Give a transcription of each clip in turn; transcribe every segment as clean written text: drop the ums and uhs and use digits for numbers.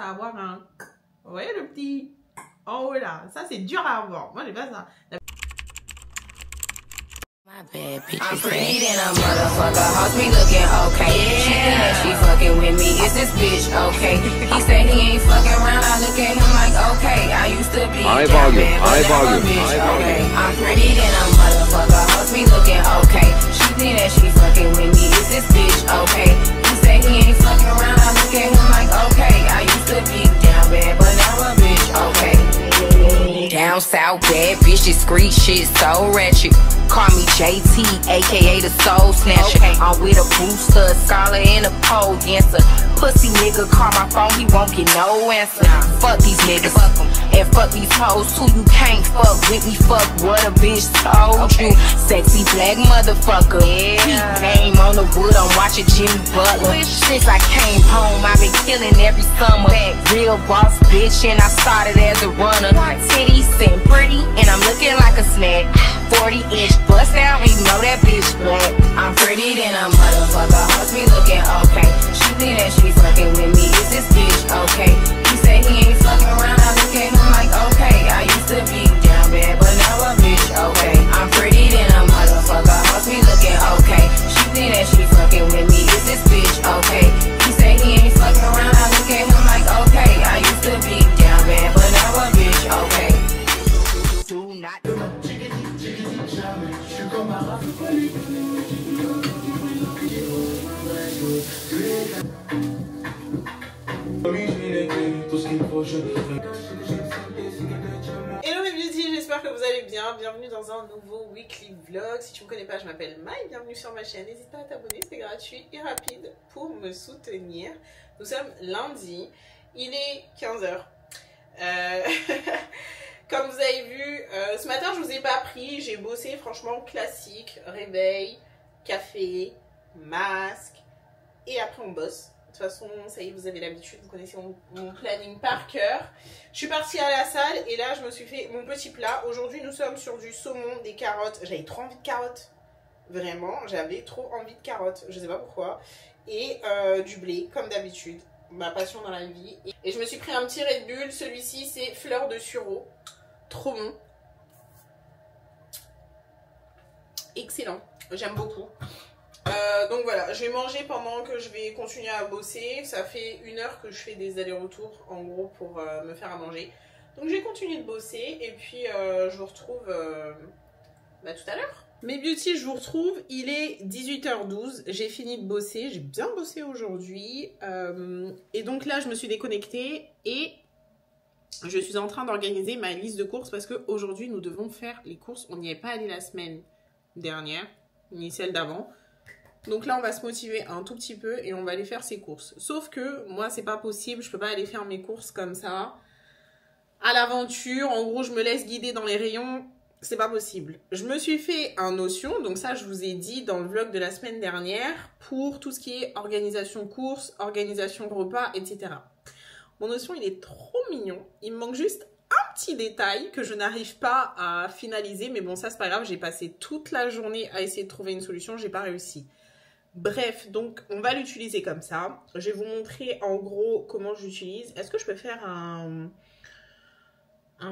à avoir un... Vous voyez le petit... En haut là, ça c'est dur à avoir. Moi j'ai pas ça. My bad bitch. I'm pretty than a motherfucker. Hoes be looking okay. She think that she fucking with me. Is this bitch okay? He said he ain't fucking around. I look at him like okay. I used to be down bad, but now a bitch okay. I'm pretty than a motherfucker. Hoes be looking okay. She think that she fucking with me. Is this bitch okay? He said he ain't fucking around. I look at him like okay. I used to be down bad, but now a bitch okay. Down south bad bitch, discreet shit so ratchet. Call me JT, aka the soul snatcher. Okay. I'm with a booster, a scholar, and a pole dancer. Pussy nigga call my phone, he won't get no answer. Fuck these niggas, fuck them. And fuck these hoes too. You can't fuck with me, fuck what a bitch told you. Sexy black motherfucker. Keep name on the wood, I'm watching Jimmy Butler. Since I came home, I've been killing every summer. Real boss bitch, and I started as a runner. Titties and pretty, and I'm looking like a snack. 40-inch bust down, you know that bitch black. I'm pretty than a motherfucker. Hoes be looking okay. She think that she fucking with me. Is this bitch okay? He say he ain't fucking around. I look at him like okay. I used to be down bad, but now a bitch okay. I'm pretty than a motherfucker. Hoes be looking okay. She think that she fucking with me. Is this bitch okay? He say he ain't fucking around. I look at him like okay. I used to be down bad, but now a bitch okay. Do not. Hello mes beauty, j'espère que vous allez bien. Bienvenue dans un nouveau weekly vlog. Si tu ne me connais pas, je m'appelle Maï. Bienvenue sur ma chaîne. N'hésite pas à t'abonner, c'est gratuit et rapide pour me soutenir. Nous sommes lundi, il est 15h. Comme vous avez vu, ce matin je vous ai pas pris, j'ai bossé franchement classique, réveil, café, masque et après on bosse. De toute façon, ça y est, vous avez l'habitude, vous connaissez mon planning par cœur. Je suis partie à la salle et là je me suis fait mon petit plat. Aujourd'hui nous sommes sur du saumon, des carottes, j'avais trop envie de carottes. Vraiment, j'avais trop envie de carottes, je sais pas pourquoi. Et du blé, comme d'habitude, ma passion dans la vie. Et je me suis pris un petit Red Bull, celui-ci c'est fleur de sureau. Trop bon, excellent, j'aime beaucoup. Donc voilà, je vais manger pendant que je vais continuer à bosser. Ça fait 1 heure que je fais des allers-retours en gros pour me faire à manger. Donc je vais continuer de bosser et puis je vous retrouve tout à l'heure. Mes beauty, je vous retrouve, il est 18h12, j'ai fini de bosser, j'ai bien bossé aujourd'hui. Et donc là je me suis déconnectée et je suis en train d'organiser ma liste de courses parce qu'aujourd'hui nous devons faire les courses. On n'y est pas allé la semaine dernière, ni celle d'avant. Donc là on va se motiver un tout petit peu et on va aller faire ses courses. Sauf que moi c'est pas possible, je peux pas aller faire mes courses comme ça, à l'aventure. En gros je me laisse guider dans les rayons, c'est pas possible. Je me suis fait un Notion, donc ça je vous ai dit dans le vlog de la semaine dernière, pour tout ce qui est organisation courses, organisation repas, etc. Mon Notion, il est trop mignon. Il me manque juste un petit détail que je n'arrive pas à finaliser. Mais bon, ça, c'est pas grave. J'ai passé toute la journée à essayer de trouver une solution. J'ai pas réussi. Bref, donc, on va l'utiliser comme ça. Je vais vous montrer en gros comment j'utilise. Est-ce que je peux faire un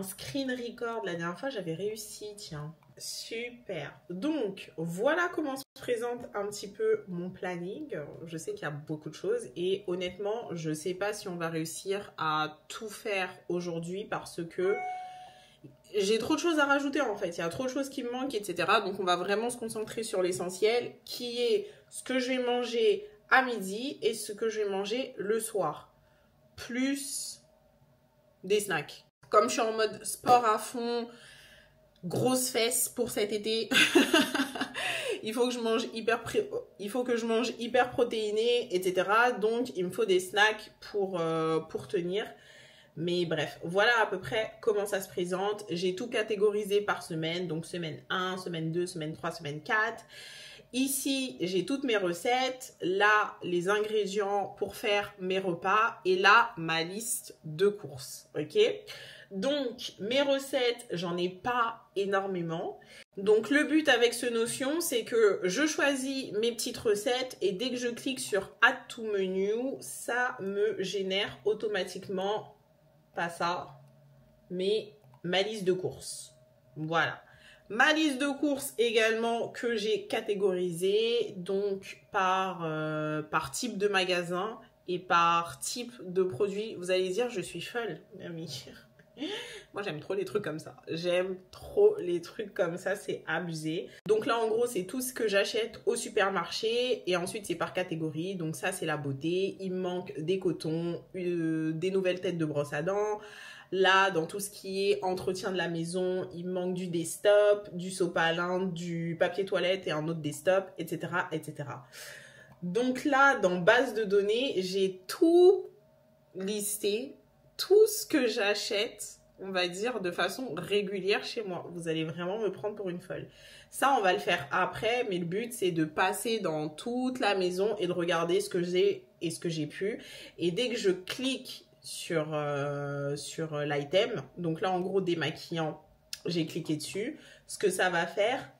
screen record? La dernière fois, j'avais réussi. Tiens, super. Donc, voilà comment se présente un petit peu mon planning. Je sais qu'il y a beaucoup de choses et honnêtement, je ne sais pas si on va réussir à tout faire aujourd'hui parce que j'ai trop de choses à rajouter en fait. Il y a trop de choses qui me manquent, etc. Donc, on va vraiment se concentrer sur l'essentiel qui est ce que je vais manger à midi et ce que je vais manger le soir. Plus des snacks. Comme je suis en mode sport à fond, grosse fesse pour cet été, il faut que je mange hyper protéiné, etc. Donc, il me faut des snacks pour tenir. Mais bref, voilà à peu près comment ça se présente. J'ai tout catégorisé par semaine. Donc, semaine 1, semaine 2, semaine 3, semaine 4. Ici, j'ai toutes mes recettes. Là, les ingrédients pour faire mes repas. Et là, ma liste de courses. Ok? Donc, mes recettes, j'en ai pas énormément. Donc, le but avec ce Notion, c'est que je choisis mes petites recettes et dès que je clique sur Add to Menu, ça me génère automatiquement, pas ça, mais ma liste de courses. Voilà. Ma liste de courses également que j'ai catégorisée, donc par type de magasin et par type de produit. Vous allez dire, je suis folle, Mamie. Moi, j'aime trop les trucs comme ça. J'aime trop les trucs comme ça, c'est abusé. Donc là, en gros, c'est tout ce que j'achète au supermarché. Et ensuite, c'est par catégorie. Donc ça, c'est la beauté. Il me manque des cotons, des nouvelles têtes de brosse à dents. Là, dans tout ce qui est entretien de la maison, il me manque du desktop, du sopalin, du papier toilette et un autre desktop, etc., etc. Donc là, dans base de données, j'ai tout listé, tout ce que j'achète, on va dire, de façon régulière chez moi. Vous allez vraiment me prendre pour une folle. Ça, on va le faire après, mais le but, c'est de passer dans toute la maison et de regarder ce que j'ai et ce que j'ai pu. Et dès que je clique sur l'item, donc là, en gros, démaquillant, j'ai cliqué dessus. Ce que ça va faire,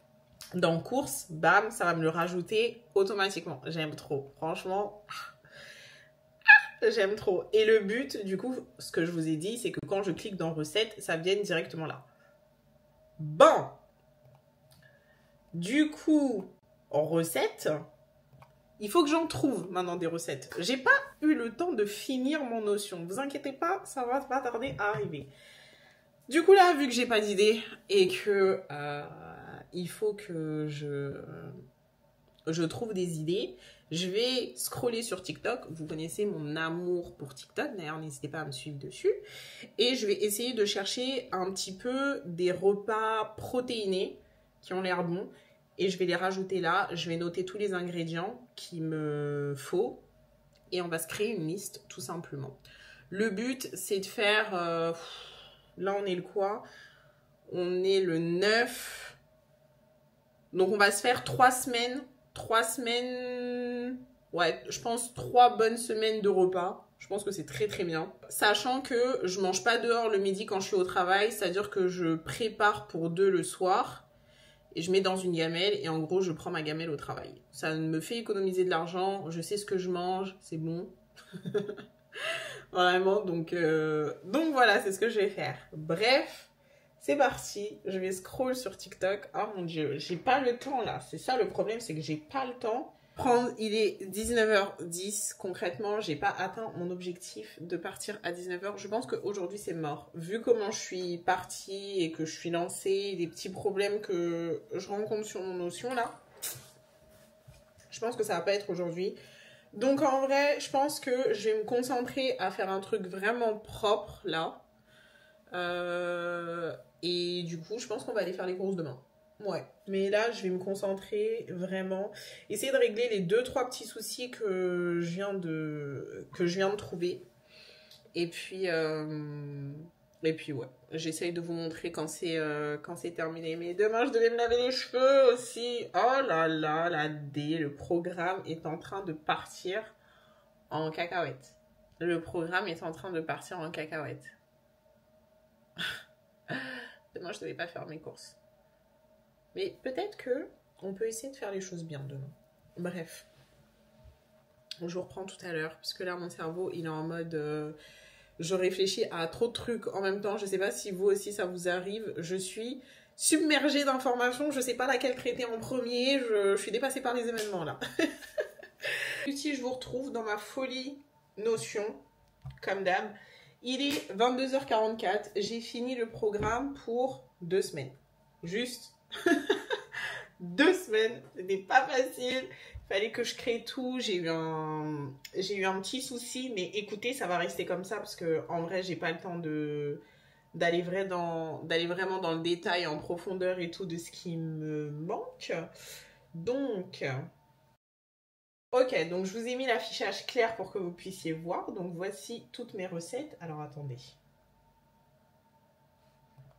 dans courses, bam, ça va me le rajouter automatiquement. J'aime trop, franchement. J'aime trop. Et le but, du coup, ce que je vous ai dit, c'est que quand je clique dans recettes, ça vienne directement là. Bon. Du coup, en recettes, il faut que j'en trouve maintenant des recettes. J'ai pas eu le temps de finir mon Notion. Vous inquiétez pas, ça va pas tarder à arriver. Du coup, là, vu que j'ai pas d'idée et que il faut que je trouve des idées, je vais scroller sur TikTok. Vous connaissez mon amour pour TikTok. D'ailleurs, n'hésitez pas à me suivre dessus. Et je vais essayer de chercher un petit peu des repas protéinés qui ont l'air bons. Et je vais les rajouter là. Je vais noter tous les ingrédients qu'il me faut. Et on va se créer une liste, tout simplement. Le but, c'est de faire... là, on est le quoi? On est le 9. Donc, on va se faire 3 semaines. 3 semaines, ouais, je pense 3 bonnes semaines de repas. Je pense que c'est très très bien. Sachant que je mange pas dehors le midi quand je suis au travail, c'est-à-dire que je prépare pour 2 le soir et je mets dans une gamelle et en gros je prends ma gamelle au travail. Ça me fait économiser de l'argent, je sais ce que je mange, c'est bon. Vraiment, donc voilà, c'est ce que je vais faire. Bref. C'est parti, je vais scroll sur TikTok. Oh mon dieu, j'ai pas le temps là. C'est ça le problème, c'est que j'ai pas le temps. Il est 19h10. Concrètement, j'ai pas atteint mon objectif de partir à 19h. Je pense qu'aujourd'hui c'est mort. Vu comment je suis partie et que je suis lancée, les petits problèmes que je rencontre sur mon Notion là, je pense que ça va pas être aujourd'hui. Donc en vrai, je pense que je vais me concentrer à faire un truc vraiment propre là. Et du coup, je pense qu'on va aller faire les courses demain. Ouais. Mais là, je vais me concentrer vraiment. Essayer de régler les 2-3 petits soucis que je viens de trouver. Et puis ouais. J'essaye de vous montrer quand c'est terminé. Mais demain, je devais me laver les cheveux aussi. Oh là là, le programme est en train de partir en cacahuète. Le programme est en train de partir en cacahuète. Demain, je devais pas faire mes courses. Mais peut-être que on peut essayer de faire les choses bien demain. Bref. Je vous reprends tout à l'heure. Parce que là, mon cerveau, il est en mode... je réfléchis à trop de trucs en même temps. Je sais pas si vous aussi, ça vous arrive. Je suis submergée d'informations. Je sais pas laquelle traiter en premier. Je suis dépassée par les événements, là. Ici, je vous retrouve dans ma folie Notion. Comme d'hab. Il est 22h44, j'ai fini le programme pour 2 semaines. Juste 2 semaines, c'était pas facile. Il fallait que je crée tout, j'ai eu un petit souci, mais écoutez, ça va rester comme ça parce que en vrai, j'ai pas le temps d'aller vraiment dans le détail, en profondeur et tout de ce qui me manque. Donc... Ok, donc je vous ai mis l'affichage clair pour que vous puissiez voir. Donc voici toutes mes recettes. Alors attendez.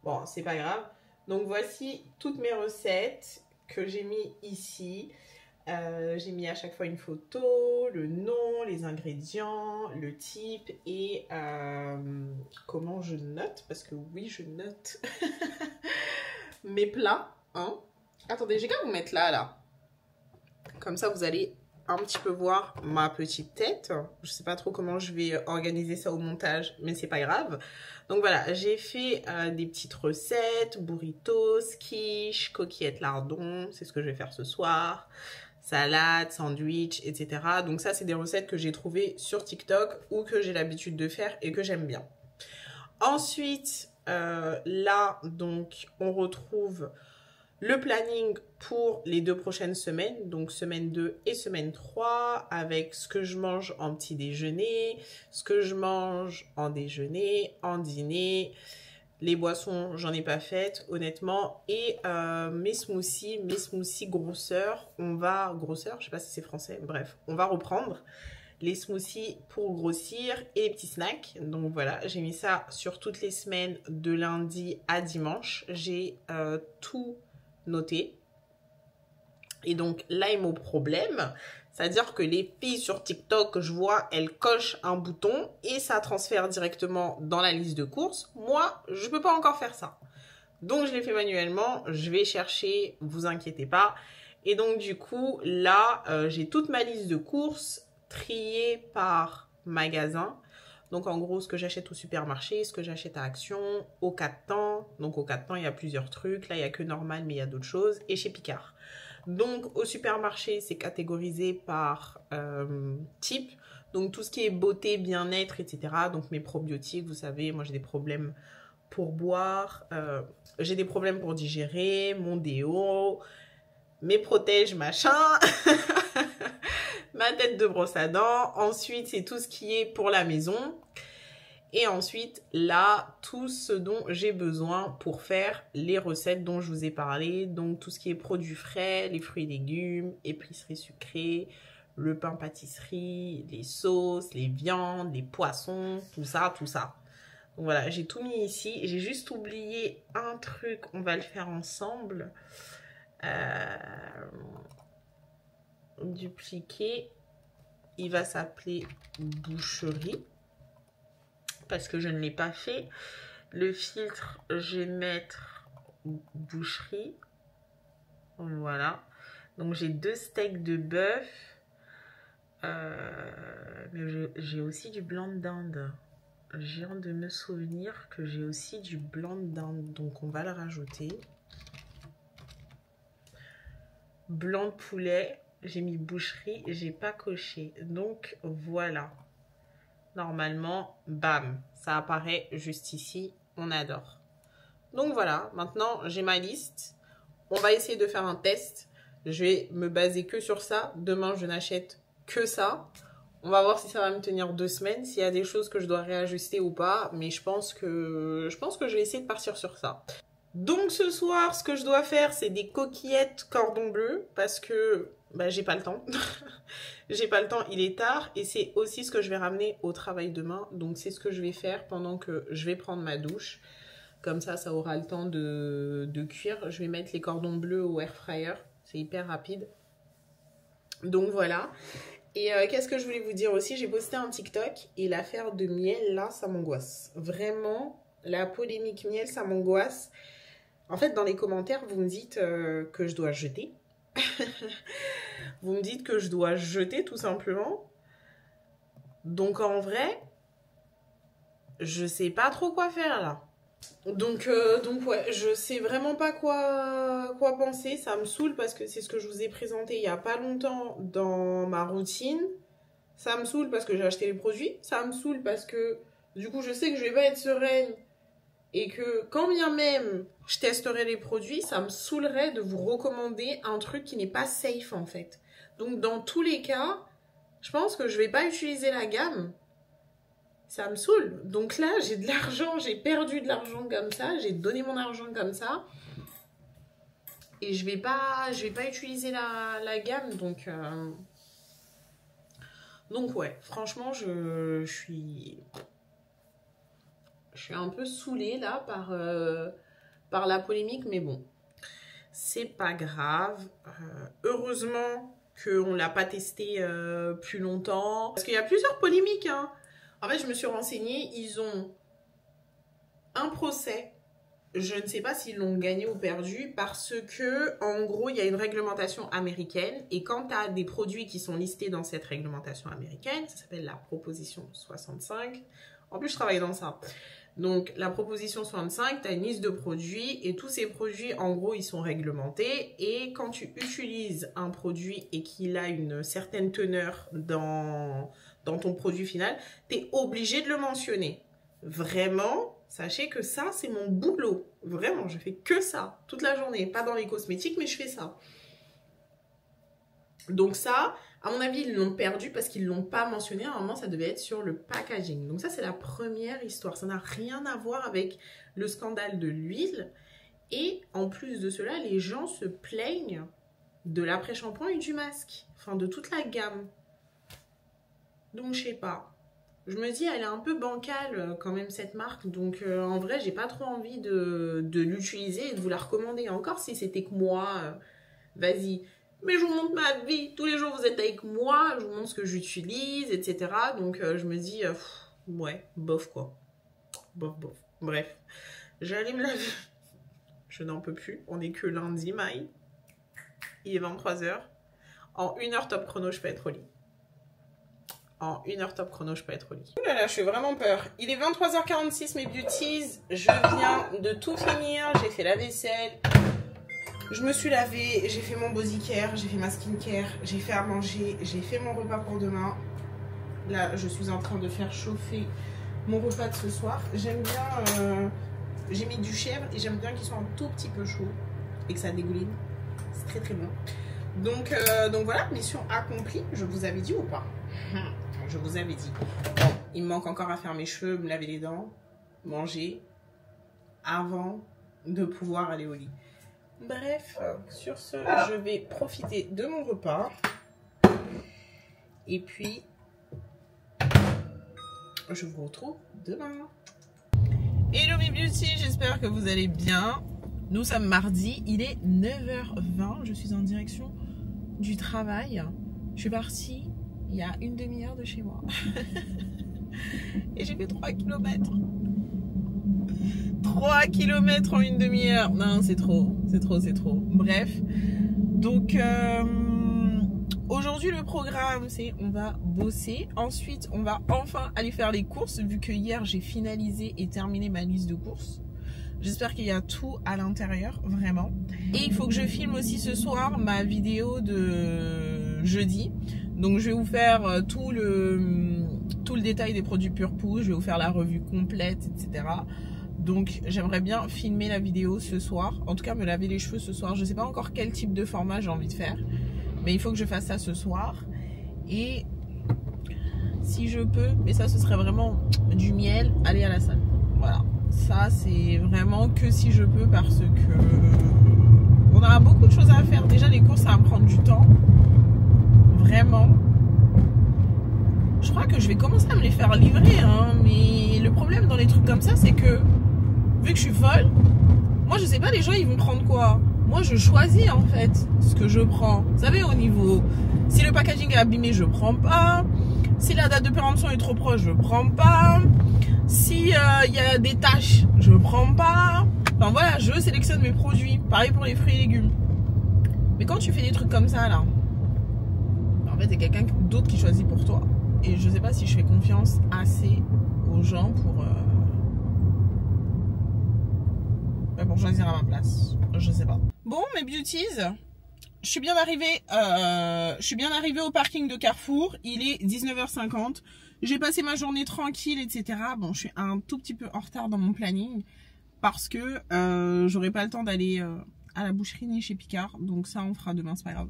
Bon, c'est pas grave. Donc voici toutes mes recettes que j'ai mis ici. J'ai mis à chaque fois une photo, le nom, les ingrédients, le type et comment je note, parce que oui, je note mes plats. Hein. Attendez, j'ai qu'à vous mettre là. Comme ça, vous allez un petit peu voir ma petite tête. Je sais pas trop comment je vais organiser ça au montage, mais c'est pas grave. Donc voilà, j'ai fait des petites recettes, burritos, quiche, coquillettes lardons, c'est ce que je vais faire ce soir, salade, sandwich, etc. Donc ça, c'est des recettes que j'ai trouvées sur TikTok ou que j'ai l'habitude de faire et que j'aime bien. Ensuite, là, donc, on retrouve le planning pour les 2 prochaines semaines, donc semaine 2 et semaine 3, avec ce que je mange en petit déjeuner, ce que je mange en déjeuner, en dîner. Les boissons, j'en ai pas faites, honnêtement. Et mes smoothies grosseur, grosseur, je sais pas si c'est français, bref, on va reprendre les smoothies pour grossir et les petits snacks. Donc voilà, j'ai mis ça sur toutes les semaines de lundi à dimanche. J'ai tout noté. Et donc là est mon problème, c'est-à-dire que les filles sur TikTok, je vois, elles cochent un bouton et ça transfère directement dans la liste de courses. Moi, je peux pas encore faire ça. Donc je l'ai fait manuellement, je vais chercher, vous inquiétez pas. Et donc du coup, là, j'ai toute ma liste de courses triée par magasin. Donc en gros, ce que j'achète au supermarché, ce que j'achète à Action, au 4 temps. Donc au 4 temps, il y a plusieurs trucs. Là, il n'y a que normal, mais il y a d'autres choses. Et chez Picard. Donc au supermarché, c'est catégorisé par type. Donc tout ce qui est beauté, bien-être, etc. Donc mes probiotiques, vous savez, moi j'ai des problèmes pour boire. J'ai des problèmes pour digérer, mon déo, mes protèges, machin. Ma tête de brosse à dents. Ensuite, c'est tout ce qui est pour la maison. Et ensuite, là, tout ce dont j'ai besoin pour faire les recettes dont je vous ai parlé. Donc, tout ce qui est produits frais, les fruits et légumes, épicerie sucrée, le pain pâtisserie, les sauces, les viandes, les poissons, tout ça, tout ça. Donc voilà, j'ai tout mis ici. J'ai juste oublié un truc, on va le faire ensemble. Dupliquer. Il va s'appeler boucherie. Parce que je ne l'ai pas fait. Le filtre, je vais mettre boucherie. Voilà. Donc j'ai 2 steaks de bœuf. Mais j'ai aussi du blanc de dinde. Je viens de me souvenir que j'ai aussi du blanc de dinde. Donc on va le rajouter. Blanc de poulet. J'ai mis boucherie. J'ai pas coché. Donc voilà. Normalement, bam, ça apparaît juste ici, on adore. Donc voilà, maintenant j'ai ma liste. On va essayer de faire un test. Je vais me baser que sur ça. Demain, je n'achète que ça. On va voir si ça va me tenir 2 semaines, s'il y a des choses que je dois réajuster ou pas. Mais je pense que je vais essayer de partir sur ça. Donc ce soir, ce que je dois faire, c'est des coquillettes cordon bleu parce que j'ai pas le temps. J'ai pas le temps, il est tard et c'est aussi ce que je vais ramener au travail demain. Donc c'est ce que je vais faire pendant que je vais prendre ma douche. Comme ça, ça aura le temps de cuire. Je vais mettre les cordons bleus au air fryer. C'est hyper rapide. Donc voilà. Et qu'est-ce que je voulais vous dire aussi? J'ai posté un TikTok et l'affaire de miel, là, ça m'angoisse. Vraiment, la polémique miel, ça m'angoisse. En fait, dans les commentaires, vous me dites que je dois jeter. Vous me dites que je dois jeter tout simplement. Donc en vrai, je sais pas trop quoi faire là. Donc ouais, je sais vraiment pas quoi penser. Ça me saoule parce que c'est ce que je vous ai présenté il y a pas longtemps dans ma routine. Ça me saoule parce que j'ai acheté les produits. Ça me saoule parce que du coup je sais que je vais pas être sereine. Et que quand bien même je testerai les produits, ça me saoulerait de vous recommander un truc qui n'est pas safe en fait. Donc dans tous les cas, je pense que je vais pas utiliser la gamme. Ça me saoule. Donc là, j'ai de l'argent, j'ai perdu de l'argent comme ça, j'ai donné mon argent comme ça. Et je vais pas utiliser la gamme. Donc ouais, franchement, je suis un peu saoulée là par la polémique, mais bon, c'est pas grave. Heureusement qu'on ne l'a pas testé plus longtemps. Parce qu'il y a plusieurs polémiques, hein. En fait, je me suis renseignée, ils ont un procès. Je ne sais pas s'ils l'ont gagné ou perdu parce que, en gros, il y a une réglementation américaine et quand tu as des produits qui sont listés dans cette réglementation américaine, ça s'appelle la proposition 65. En plus, je travaille dans ça. Donc, la proposition 65, tu as une liste de produits et tous ces produits, en gros, ils sont réglementés. Et quand tu utilises un produit et qu'il a une certaine teneur dans ton produit final, tu es obligé de le mentionner. Vraiment, sachez que ça, c'est mon boulot. Vraiment, je fais que ça toute la journée. Pas dans les cosmétiques, mais je fais ça. Donc ça, à mon avis, ils l'ont perdu parce qu'ils ne l'ont pas mentionné. Normalement, ça devait être sur le packaging. Donc ça, c'est la première histoire. Ça n'a rien à voir avec le scandale de l'huile. Et en plus de cela, les gens se plaignent de l'après-shampoing et du masque. Enfin, de toute la gamme. Donc, je sais pas. Je me dis, elle est un peu bancale quand même cette marque. Donc, en vrai, j'ai pas trop envie de l'utiliser et de vous la recommander. Encore si c'était que moi, vas-y. Mais je vous montre ma vie. Tous les jours, vous êtes avec moi. Je vous montre ce que j'utilise, etc. Donc, je me dis, ouais, bof quoi. Bof, bof. Bref, j'allais me laver. Je n'en peux plus. On n'est que lundi, Maï. Il est 23 h. En 1 heure top chrono, je peux être au lit. En 1 heure top chrono, je peux être au lit. Oh là là, je suis vraiment peur. Il est 23 h 46, mes beauties. Je viens de tout finir. J'ai fait la vaisselle. Je me suis lavée, j'ai fait mon body care, j'ai fait ma skincare, j'ai fait à manger, j'ai fait mon repas pour demain. Là, je suis en train de faire chauffer mon repas de ce soir. J'aime bien, j'ai mis du chèvre et j'aime bien qu'il soit un tout petit peu chaud et que ça dégouline. C'est très très bon. Donc voilà, mission accomplie. Je vous avais dit ou pas? Je vous avais dit. Bon, il me manque encore à faire mes cheveux, me laver les dents, manger avant de pouvoir aller au lit. Bref, sur ce, je vais profiter de mon repas. Et puis, je vous retrouve demain. Hello mes beauty, j'espère que vous allez bien. Nous sommes mardi, il est 9 h 20. Je suis en direction du travail. Je suis partie il y a une demi-heure de chez moi. Et j'ai fait 3 km. 3 km en une demi-heure. Non, c'est trop. C'est trop, c'est trop. Bref. Donc, aujourd'hui, le programme, c'est on va bosser. Ensuite, on va enfin aller faire les courses. Vu que hier, j'ai finalisé et terminé ma liste de courses. J'espère qu'il y a tout à l'intérieur, vraiment. Et il faut que je filme aussi ce soir ma vidéo de jeudi. Donc, je vais vous faire tout le détail des produits Purpose. Je vais vous faire la revue complète, etc. Donc j'aimerais bien filmer la vidéo ce soir. En tout cas me laver les cheveux ce soir. Je ne sais pas encore quel type de format j'ai envie de faire. Mais il faut que je fasse ça ce soir. Et si je peux, mais ça ce serait vraiment du miel, aller à la salle. Voilà. Ça c'est vraiment que si je peux parce que on aura beaucoup de choses à faire. Déjà les courses ça va me prendre du temps. Vraiment. Je crois que je vais commencer à me les faire livrer. Hein. Mais le problème dans les trucs comme ça c'est que vu que je suis folle, moi je sais pas les gens ils vont prendre quoi. Moi je choisis en fait ce que je prends. Vous savez au niveau, si le packaging est abîmé je prends pas. Si la date de péremption est trop proche je prends pas. Si y a des taches je prends pas. Enfin voilà, je sélectionne mes produits. Pareil pour les fruits et légumes. Mais quand tu fais des trucs comme ça là, en fait c'est quelqu'un d'autre qui choisit pour toi. Et je sais pas si je fais confiance assez aux gens pour choisir à ma place. Je sais pas. Bon, mes beauties, je suis bien arrivée au parking de Carrefour. Il est 19 h 50. J'ai passé ma journée tranquille, etc. Bon, je suis un tout petit peu en retard dans mon planning parce que j'aurai pas le temps d'aller à la boucherie ni chez Picard. Donc ça, on fera demain, c'est pas grave.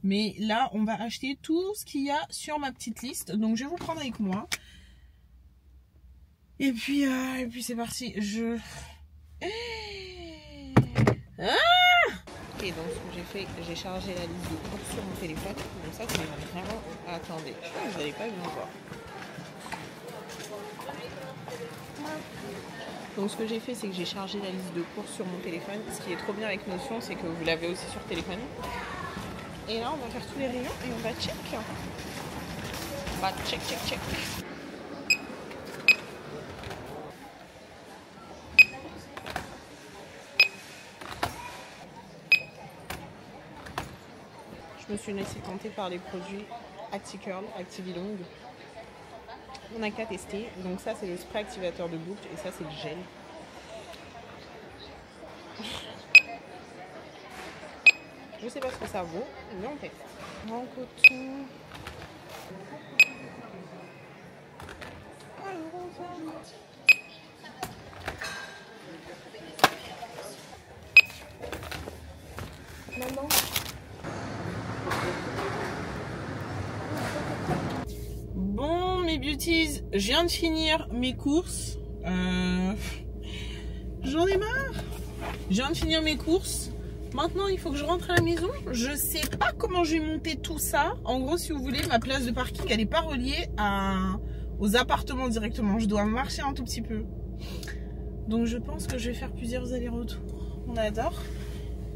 Mais là, on va acheter tout ce qu'il y a sur ma petite liste. Donc, je vais vous prendre avec moi. Et puis c'est parti. Ok, donc ce que j'ai fait, j'ai chargé la liste de courses sur mon téléphone. Donc ça, c'est vraiment... Attendez, je crois que vous n'avez pas vu encore. Donc ce que j'ai fait, c'est que j'ai chargé la liste de courses sur mon téléphone. Ce qui est trop bien avec Notion, c'est que vous l'avez aussi sur téléphone. Et là, on va faire tous les rayons et on va check. On va check. Je me suis laissée tenter par les produits ActiCurl, Activilong. On n'a qu'à tester. Donc ça, c'est le spray activateur de boucle et ça, c'est le gel. Je sais pas ce que ça vaut, mais on teste. En coton. Maman. Bon, mes beauties, je viens de finir mes courses. J'en ai marre. Je viens de finir mes courses. Maintenant, il faut que je rentre à la maison. Je sais pas comment je vais monter tout ça. En gros, si vous voulez, ma place de parking, elle n'est pas reliée aux appartements directement. Je dois marcher un tout petit peu. Donc, je pense que je vais faire plusieurs allers-retours. On adore.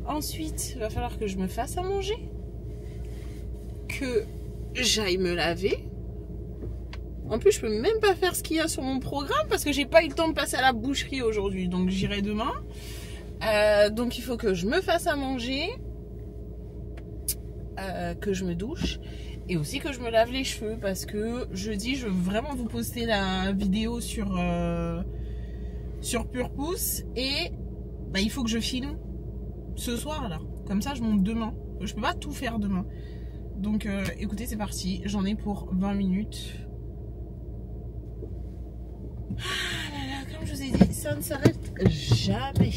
Ensuite, il va falloir que je me fasse à manger. Que j'aille me laver. En plus, je peux même pas faire ce qu'il y a sur mon programme parce que j'ai pas eu le temps de passer à la boucherie aujourd'hui. Donc, j'irai demain. Donc il faut que je me fasse à manger, que je me douche et aussi que je me lave les cheveux parce que jeudi je veux vraiment vous poster la vidéo sur Pure Pouce et bah, il faut que je filme ce soir là, comme ça je monte demain, je peux pas tout faire demain. Donc écoutez, c'est parti, j'en ai pour 20 minutes. Comme je vous ai dit, ça ne s'arrête jamais.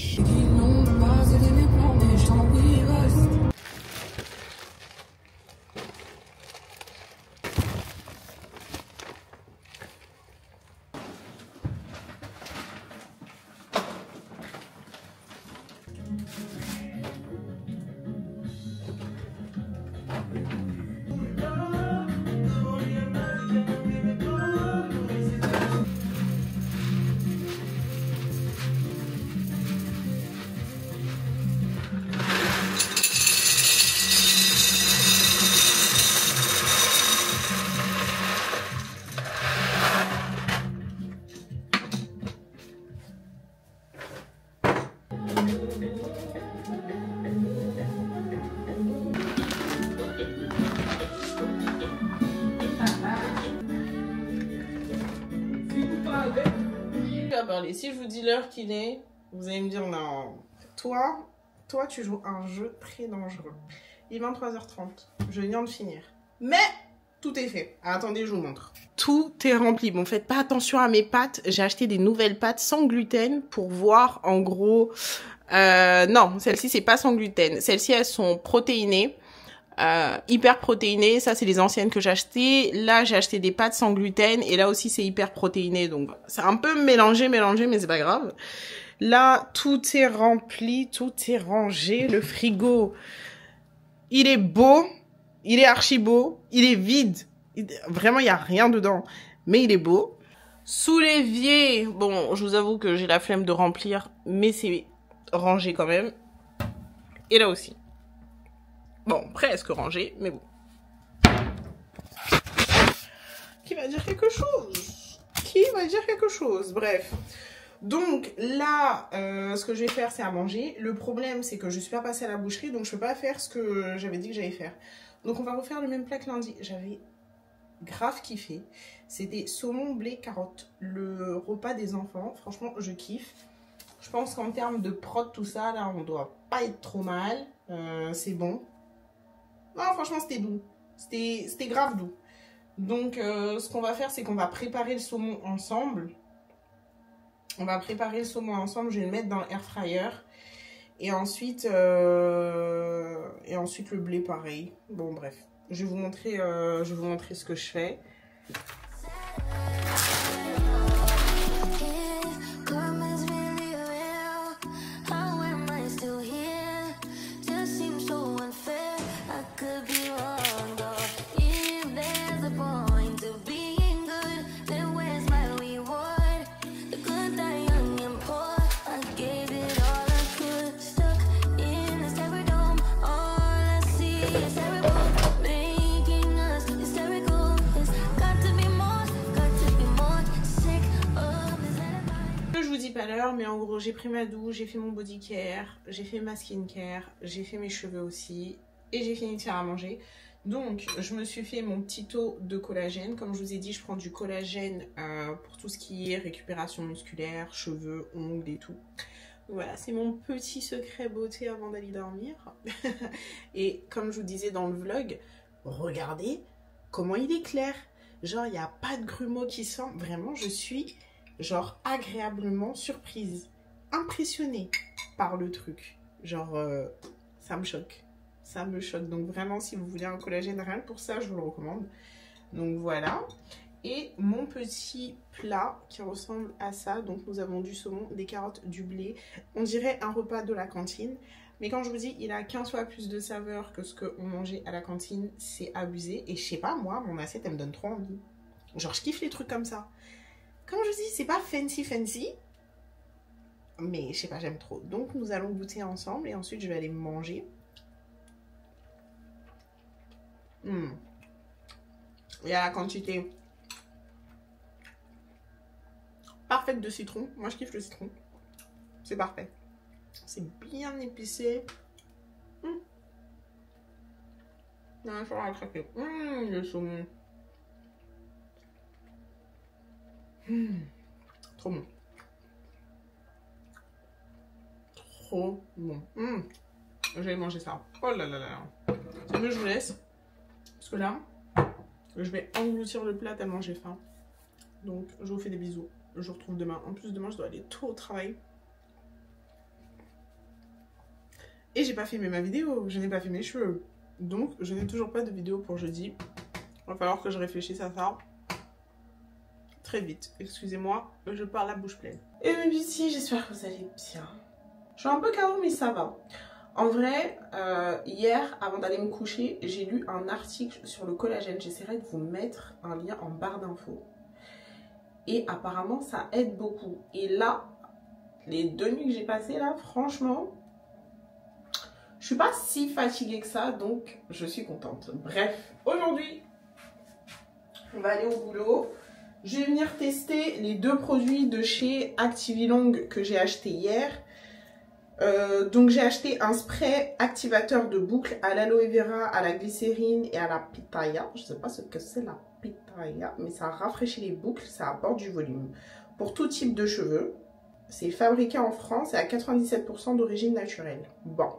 Si je vous dis l'heure qu'il est, vous allez me dire non. Toi tu joues un jeu très dangereux. Il est 23h30. Je viens de finir. Mais tout est fait. Attendez, je vous montre. Tout est rempli. Bon, faites pas attention à mes pâtes. J'ai acheté des nouvelles pâtes sans gluten pour voir en gros. Non, celles-ci c'est pas sans gluten. Celles-ci elles sont protéinées. Hyper protéinées, ça c'est les anciennes que j'ai achetées. Là j'ai acheté des pâtes sans gluten et là aussi c'est hyper protéiné, donc c'est un peu mélangé mais c'est pas grave. Là tout est rempli, tout est rangé, le frigo il est beau, il est archi beau, il est vide, vraiment il y a rien dedans mais il est beau. Sous l'évier, bon je vous avoue que j'ai la flemme de remplir mais c'est rangé quand même. Et là aussi. Bon, presque rangé, mais bon. Qui va dire quelque chose? Qui va dire quelque chose? Bref. Donc là, ce que je vais faire, c'est à manger. Le problème, c'est que je suis pas passée à la boucherie, donc je peux pas faire ce que j'avais dit que j'allais faire. Donc on va refaire le même plat que lundi. J'avais grave kiffé. C'était saumon, blé, carotte. Le repas des enfants, franchement, je kiffe. Je pense qu'en termes de prod, tout ça, là, on doit pas être trop mal. C'est bon. Non, franchement, c'était doux. C'était grave doux. Donc, ce qu'on va faire, c'est qu'on va préparer le saumon ensemble. On va préparer le saumon ensemble. Je vais le mettre dans l'air fryer. Et ensuite le blé, pareil. Bon, bref. Je vais vous montrer ce que je fais. dis pas l'heure, mais en gros, j'ai pris ma douche, j'ai fait mon body care, j'ai fait ma skin care, j'ai fait mes cheveux aussi, et j'ai fini de faire à manger. Donc, je me suis fait mon petit taux de collagène. Comme je vous ai dit, je prends du collagène pour tout ce qui est récupération musculaire, cheveux, ongles et tout. Voilà, c'est mon petit secret beauté avant d'aller dormir. Et comme je vous disais dans le vlog, regardez comment il est clair. Genre, il n'y a pas de grumeaux qui sortent. Vraiment, je suis genre agréablement surprise, impressionnée par le truc. Genre, ça me choque. Ça me choque. Donc vraiment, si vous voulez un collagène réel pour ça, je vous le recommande. Donc voilà. Et mon petit plat qui ressemble à ça. Donc nous avons du saumon, des carottes, du blé. On dirait un repas de la cantine. Mais quand je vous dis, il a 15 fois plus de saveur que ce qu'on mangeait à la cantine. C'est abusé. Et je sais pas, moi, mon assiette, elle me donne trop envie. Genre, je kiffe les trucs comme ça. Comme je vous dis, c'est pas fancy. Mais je sais pas, j'aime trop. Donc nous allons goûter ensemble. Et ensuite, je vais aller manger. Il y a la quantité parfaite de citron. Moi, je kiffe le citron. C'est parfait. C'est bien épicé. Non, je vais craquer. Le saumon. Trop bon. Trop bon. Je vais manger ça. Oh là là là. C'est mieux, je vous laisse. Parce que là, je vais engloutir le plat tellement j'ai faim. Donc, je vous fais des bisous. Je vous retrouve demain. En plus, demain, je dois aller tôt au travail. Et j'ai pas filmé ma vidéo. Je n'ai pas fait mes cheveux. Donc, je n'ai toujours pas de vidéo pour jeudi. Il va falloir que je réfléchisse à ça très vite. Excusez-moi, je parle la bouche pleine. Et mes petits, j'espère que vous allez bien. Je suis un peu KO, mais ça va. En vrai, hier, avant d'aller me coucher, j'ai lu un article sur le collagène. J'essaierai de vous mettre un lien en barre d'infos. Et apparemment, ça aide beaucoup. Et là, les 2 nuits que j'ai passées là, franchement, je suis pas si fatiguée que ça, donc je suis contente. Bref, aujourd'hui, on va aller au boulot. Je vais venir tester les 2 produits de chez Activilong que j'ai acheté hier. Donc j'ai acheté un spray activateur de boucles à l'aloe vera, à la glycérine et à la pitaya. Je ne sais pas ce que c'est la pitaya, mais ça rafraîchit les boucles, ça apporte du volume. Pour tout type de cheveux, c'est fabriqué en France et à 97% d'origine naturelle. Bon,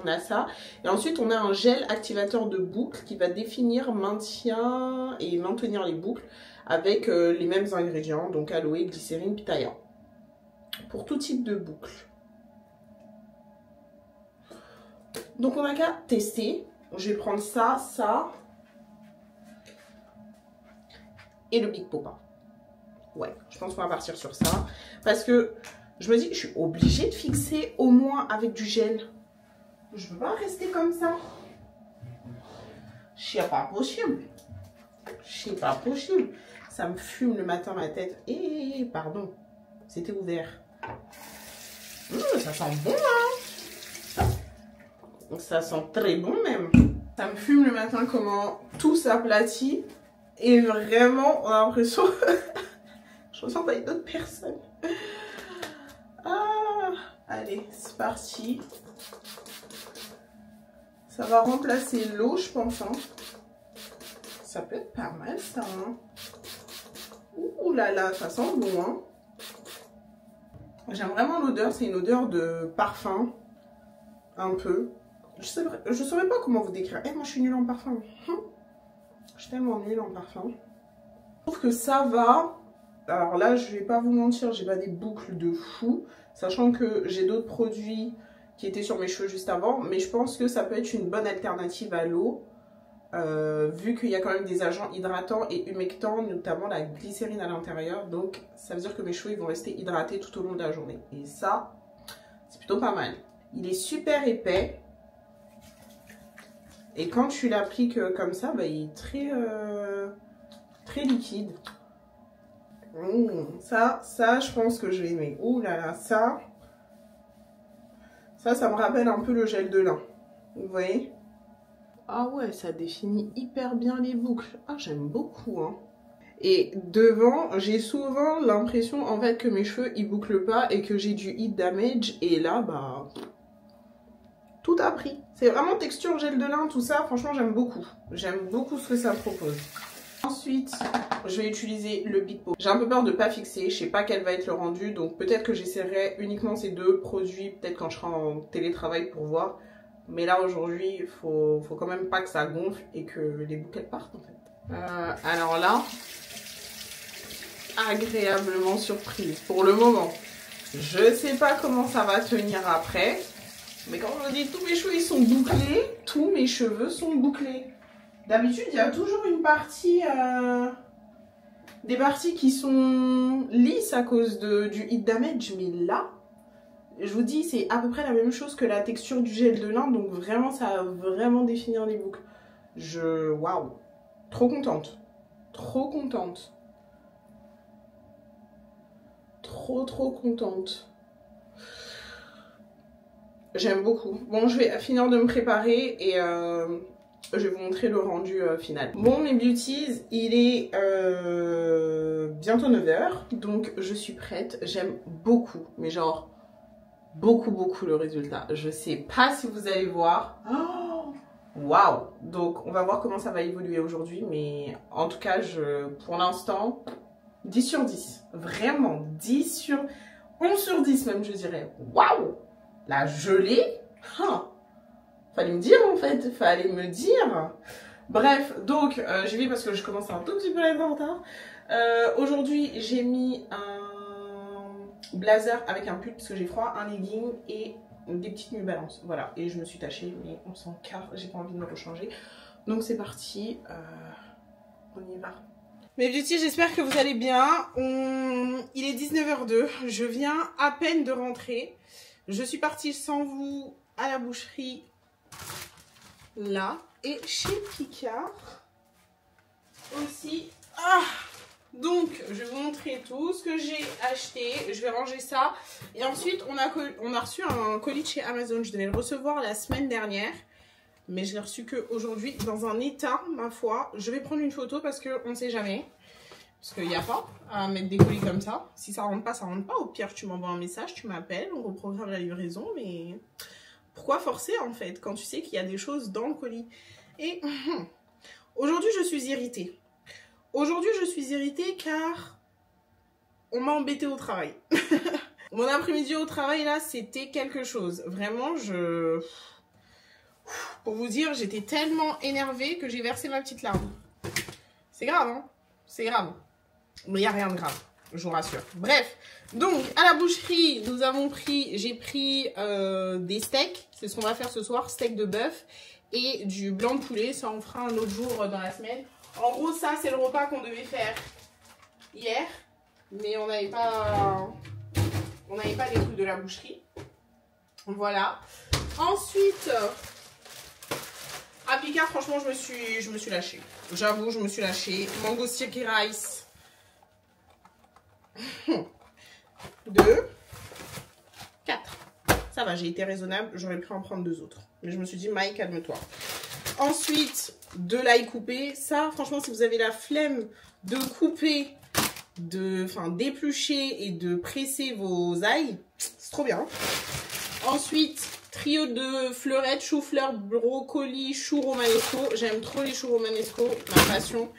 on a ça. Et ensuite on a un gel activateur de boucles qui va définir, maintien et maintenir les boucles avec les mêmes ingrédients, donc aloe, glycérine, pitaya. Pour tout type de boucles. Donc on n'a qu'à tester. Je vais prendre ça, ça. Et le Big Popa. Ouais, je pense qu'on va partir sur ça. Parce que je me dis, je suis obligée de fixer au moins avec du gel. Je ne peux pas rester comme ça. C'est pas possible. C'est pas possible. Ça me fume le matin ma tête. Et pardon, c'était ouvert. Ça sent bon, hein. Ça sent très bon même. Ça me fume le matin comment tout s'aplatit. Et vraiment, on a l'impression... je ressens avec d'autres personnes. Ah, allez, c'est parti. Ça va remplacer l'eau, je pense. Hein. Ça peut être pas mal, ça. Hein. Ouh là là, ça sent bon. Hein. J'aime vraiment l'odeur. C'est une odeur de parfum. Un peu. Je saurais pas comment vous décrire. Eh, moi, je suis nulle en parfum. Je suis tellement nulle en parfum. Je trouve que ça va. Alors là, je vais pas vous mentir, j'ai pas des boucles de fou. Sachant que j'ai d'autres produits qui étaient sur mes cheveux juste avant. Mais je pense que ça peut être une bonne alternative à l'eau. Vu qu'il y a quand même des agents hydratants et humectants, notamment la glycérine à l'intérieur. Donc ça veut dire que mes cheveux ils vont rester hydratés tout au long de la journée. Et ça, c'est plutôt pas mal. Il est super épais. Et quand tu l'appliques comme ça, bah, il est très liquide. Ça, je pense que je vais aimer. Ouh là là, ça me rappelle un peu le gel de lin. Vous voyez? Ah ouais, ça définit hyper bien les boucles. Ah, j'aime beaucoup, hein. Et devant, j'ai souvent l'impression en fait que mes cheveux ils bouclent pas et que j'ai du heat damage. Et là, bah, tout a pris. C'est vraiment texture gel de lin, tout ça. Franchement, j'aime beaucoup. J'aime beaucoup ce que ça propose. Ensuite, je vais utiliser le Big Bow. J'ai un peu peur de pas fixer. Je sais pas quel va être le rendu. Donc peut-être que j'essaierai uniquement ces deux produits. Peut-être quand je serai en télétravail pour voir. Mais là aujourd'hui, il faut quand même pas que ça gonfle et que les boucles partent en fait. Alors là, agréablement surprise pour le moment. Je sais pas comment ça va tenir après. Mais quand je dis tous mes cheveux ils sont bouclés, tous mes cheveux sont bouclés. D'habitude, il y a toujours une partie, des parties qui sont lisses à cause du heat damage. Mais là, je vous dis, c'est à peu près la même chose que la texture du gel de lin. Donc vraiment, ça va vraiment définir les boucles. Waouh, trop contente. Trop contente. Trop contente. J'aime beaucoup. Bon, je vais finir de me préparer et je vais vous montrer le rendu final. Bon, mes beauties, il est bientôt 9 h. Donc, je suis prête. J'aime beaucoup, mais genre beaucoup le résultat. Je sais pas si vous allez voir. Waouh! Donc, on va voir comment ça va évoluer aujourd'hui. Mais en tout cas, pour l'instant, 10 sur 10. Vraiment, 10 sur... 11 sur 10 même, je dirais. Waouh! La gelée, fallait me dire en fait, fallait me dire. Bref, donc j'y vais parce que je commence un tout petit peu à être en retard. Aujourd'hui, j'ai mis un blazer avec un pull parce que j'ai froid, un legging et des petites New Balance. Voilà, et je me suis tachée, mais on s'en carre, j'ai pas envie de me rechanger. Donc c'est parti, on y va. Mes beauty, j'espère que vous allez bien. Il est 19h02, je viens à peine de rentrer. Je suis partie sans vous à la boucherie là et chez Picard aussi. Donc je vais vous montrer tout ce que j'ai acheté. Je vais ranger ça et ensuite on a reçu un colis de chez Amazon. Je devais le recevoir la semaine dernière, mais je l'ai reçu qu'aujourd'hui dans un état, ma foi. Je vais prendre une photo parce qu'on ne sait jamais. Parce qu'il n'y a pas à mettre des colis comme ça. Si ça rentre pas, ça rentre pas. Au pire, tu m'envoies un message, tu m'appelles, on reprogramme la livraison. Mais pourquoi forcer en fait quand tu sais qu'il y a des choses dans le colis? Et aujourd'hui, je suis irritée. Aujourd'hui, je suis irritée car on m'a embêtée au travail. Mon après-midi au travail là, c'était quelque chose. Vraiment, pour vous dire, j'étais tellement énervée que j'ai versé ma petite larme. C'est grave, hein? C'est grave. Mais il n'y a rien de grave, je vous rassure. Bref, donc à la boucherie, j'ai pris des steaks. C'est ce qu'on va faire ce soir, steak de bœuf et du blanc de poulet. Ça, on fera un autre jour dans la semaine. En gros, ça, c'est le repas qu'on devait faire hier. Mais on n'avait pas les trucs de la boucherie. Voilà. Ensuite, à Picard, franchement, je me suis lâchée. J'avoue, je me suis lâchée. Mango sticky rice. 2, 4. Ça va, j'ai été raisonnable. J'aurais pu en prendre 2 autres. Mais je me suis dit, Maï, calme-toi. Ensuite, de l'ail coupé. Ça, franchement, si vous avez la flemme de couper, d'éplucher et de presser vos ails, c'est trop bien. Ensuite, trio de fleurettes, chou-fleur, brocoli, chou romanesco. J'aime trop les choux romanesco, ma passion.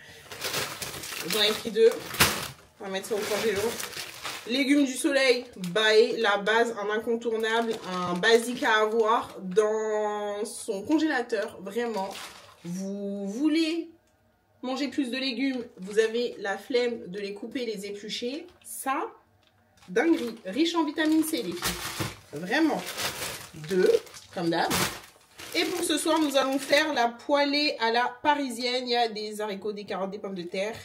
J'en ai pris 2. On va mettre ça au congélo. Légumes du soleil, bae, la base, un incontournable, un basique à avoir dans son congélateur. Vraiment, vous voulez manger plus de légumes, vous avez la flemme de les couper, les éplucher. Ça, dinguerie. Riche en vitamine C, les filles. Vraiment. 2, comme d'hab. Et pour ce soir, nous allons faire la poêlée à la parisienne. Il y a des haricots, des carottes, des pommes de terre,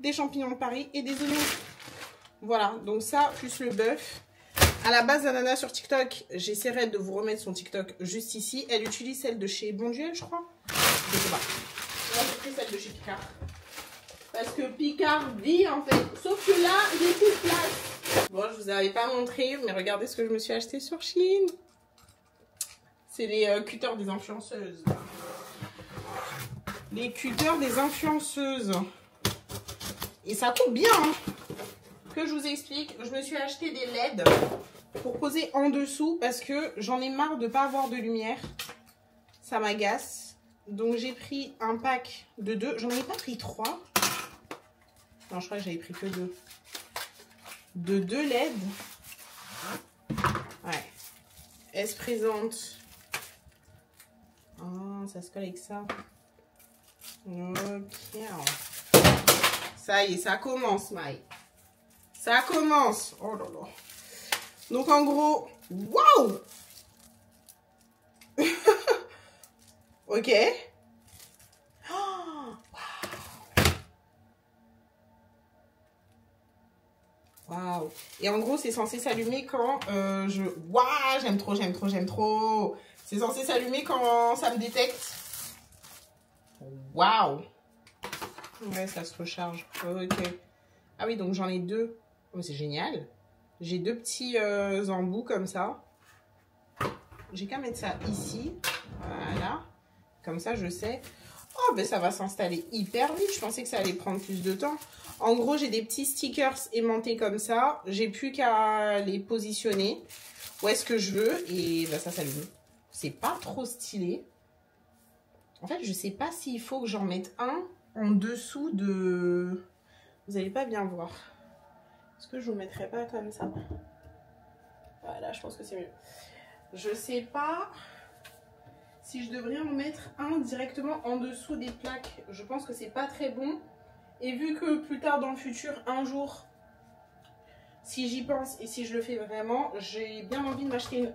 des champignons de Paris et des oignons. Voilà, donc ça, plus le bœuf. À la base, Ananas sur TikTok, j'essaierai de vous remettre son TikTok juste ici. Elle utilise celle de chez Bonduel, je crois. Je sais pas. Moi, j'ai pris celle de chez Picard. Parce que Picard dit, en fait. Sauf que là, j'ai plus de place. Bon, je vous avais pas montré, mais regardez ce que je me suis acheté sur Shein. C'est les cutters des influenceuses. Les cutters des influenceuses. Et ça coupe bien, hein. Que je vous explique, je me suis acheté des LED pour poser en dessous parce que j'en ai marre de ne pas avoir de lumière. Ça m'agace. Donc j'ai pris un pack de 2. J'en avais pas pris 3. Non, je crois que j'avais pris que 2. De 2 LED. Ouais. Elle se présente. Ah, ça se colle avec ça. Ok. Ça y est, ça commence, Maï. Ça commence. Oh là là. Donc en gros, waouh. Ok. Oh, waouh. Et en gros, c'est censé s'allumer quand je... Waouh, j'aime trop, j'aime trop, j'aime trop. C'est censé s'allumer quand ça me détecte. Waouh. Ouais, ça se recharge. Ok. Ah oui, donc j'en ai 2. Oh, c'est génial. J'ai 2 petits embouts comme ça. J'ai qu'à mettre ça ici. Voilà. Comme ça, je sais. Oh, ben ça va s'installer hyper vite. Je pensais que ça allait prendre plus de temps. En gros, j'ai des petits stickers aimantés comme ça. J'ai plus qu'à les positionner où est-ce que je veux. Et ben, ça s'allume. C'est pas trop stylé. En fait, je sais pas s'il faut que j'en mette un en dessous de... Vous n'allez pas bien voir. Est-ce que je vous mettrai pas comme ça? Voilà, je pense que c'est mieux. Je sais pas si je devrais en mettre un directement en dessous des plaques. Je pense que c'est pas très bon. Et vu que plus tard dans le futur, un jour, si j'y pense et si je le fais vraiment, j'ai bien envie de m'acheter une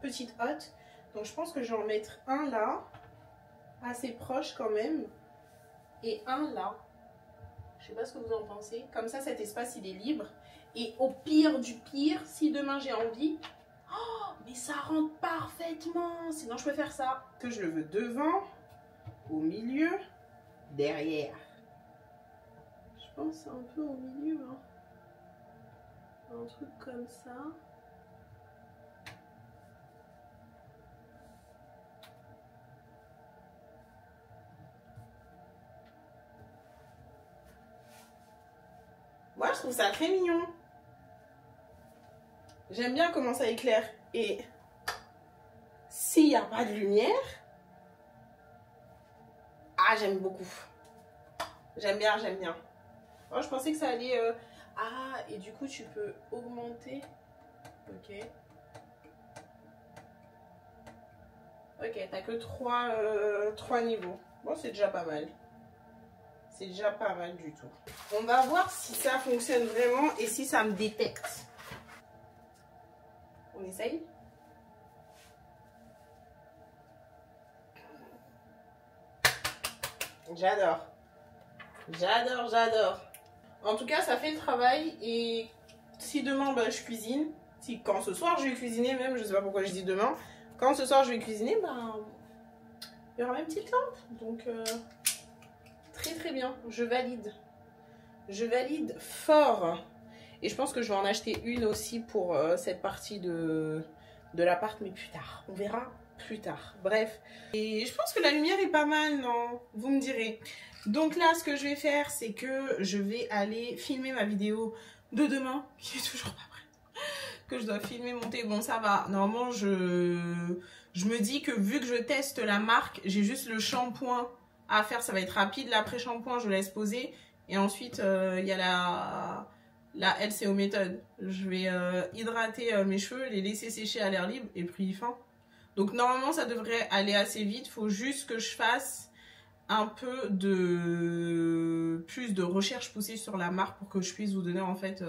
petite hotte. Donc je pense que je vais en mettre un là, assez proche quand même, et un là. Je sais pas ce que vous en pensez. Comme ça, cet espace, il est libre. Et au pire du pire, si demain j'ai envie... Oh, mais ça rentre parfaitement. Sinon, je peux faire ça. Que je le veux devant, au milieu, derrière. Je pense que c'est un peu au milieu. Hein. Un truc comme ça. Moi, je trouve ça très mignon. J'aime bien comment ça éclaire. Et s'il n'y a pas de lumière, ah, j'aime beaucoup. J'aime bien, j'aime bien. Oh, je pensais que ça allait... Ah, et du coup, tu peux augmenter. Ok. Ok, t'as que 3 niveaux. Bon, c'est déjà pas mal. C'est déjà pas mal du tout. On va voir si ça fonctionne vraiment et si ça me détecte. On essaye? J'adore. J'adore, j'adore. En tout cas, ça fait le travail. Et si demain, bah, je cuisine, quand ce soir je vais cuisiner même, je sais pas pourquoi je dis demain, quand ce soir je vais cuisiner, bah, il y aura ma petite lampe. Donc, très très bien. Je valide. Je valide fort. Et je pense que je vais en acheter une aussi pour cette partie de l'appart, mais plus tard. On verra plus tard. Bref. Et je pense que la lumière est pas mal, non? Vous me direz. Donc là, ce que je vais faire, c'est que je vais aller filmer ma vidéo de demain, qui est toujours pas prête, que je dois filmer, monter. Bon, ça va. Normalement, je me dis que vu que je teste la marque, j'ai juste le shampoing à faire. Ça va être rapide. L'après-shampoing, je laisse poser. Et ensuite, il y a la LCO méthode. Je vais hydrater mes cheveux, les laisser sécher à l'air libre et puis fin. Donc normalement, ça devrait aller assez vite. Il faut juste que je fasse un peu plus de recherche poussée sur la marque pour que je puisse vous donner en fait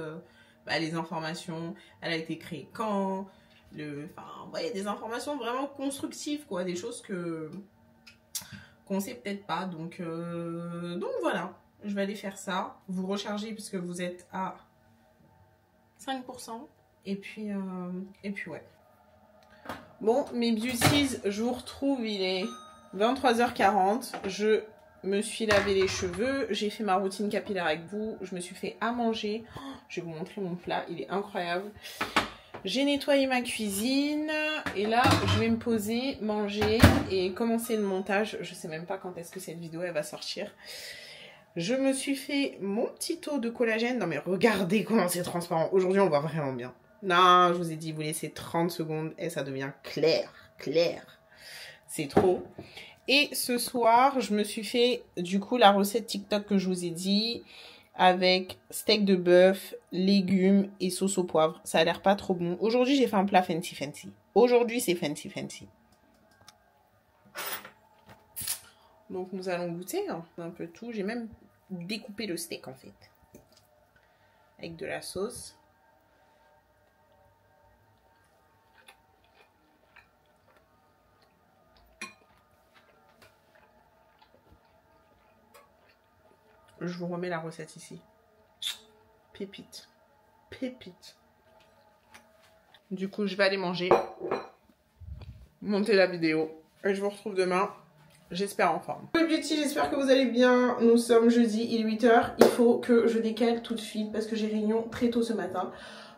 les informations. Elle a été créée quand, ouais, des informations vraiment constructives, quoi, des choses qu'on sait peut-être pas. Donc voilà, je vais aller faire ça. Vous rechargez puisque vous êtes à 5%. Et puis ouais. Bon, mes beauties, je vous retrouve, il est 23h40. Je me suis lavé les cheveux, j'ai fait ma routine capillaire avec vous, je me suis fait à manger. Je vais vous montrer mon plat, il est incroyable. J'ai nettoyé ma cuisine et là, je vais me poser, manger et commencer le montage. Je sais même pas quand est-ce que cette vidéo elle va sortir. Je me suis fait mon petit taux de collagène. Non mais regardez comment c'est transparent. Aujourd'hui, on voit vraiment bien. Non, je vous ai dit, vous laissez 30 secondes et ça devient clair. C'est trop. Et ce soir, je me suis fait du coup la recette TikTok que je vous ai dit avec steak de bœuf, légumes et sauce au poivre. Ça a l'air pas trop bon. Aujourd'hui, j'ai fait un plat fancy. Aujourd'hui, c'est fancy. Donc, nous allons goûter un peu tout. J'ai même découpé le steak en fait. Avec de la sauce. Je vous remets la recette ici. Pépite. Du coup, je vais aller manger. Monter la vidéo. Et je vous retrouve demain. J'espère en forme. Les beauty, j'espère que vous allez bien. Nous sommes jeudi, il est 8 h. Il faut que je décale tout de suite parce que j'ai réunion très tôt ce matin.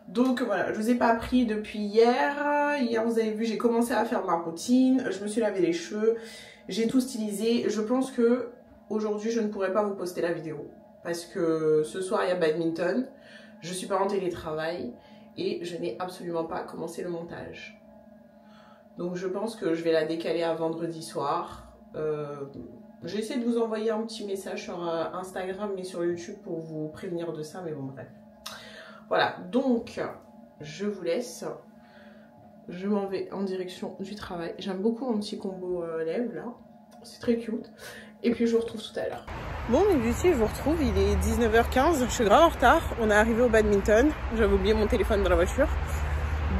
Donc voilà, je vous ai pas pris depuis hier. Hier, vous avez vu, j'ai commencé à faire ma routine. Je me suis lavé les cheveux. J'ai tout stylisé. Je pense que aujourd'hui, je ne pourrai pas vous poster la vidéo. Parce que ce soir, il y a badminton. Je suis pas en télétravail. Et je n'ai absolument pas commencé le montage. Donc je pense que je vais la décaler à vendredi soir. J'ai essayé de vous envoyer un petit message sur Instagram mais sur YouTube pour vous prévenir de ça, mais bon bref. Voilà, donc je vous laisse. Je m'en vais en direction du travail. J'aime beaucoup mon petit combo lèvres là. C'est très cute. Et puis je vous retrouve tout à l'heure. Bon mes beauty, je vous retrouve, il est 19 h 15. Je suis grave en retard. On est arrivé au badminton. J'avais oublié mon téléphone dans la voiture.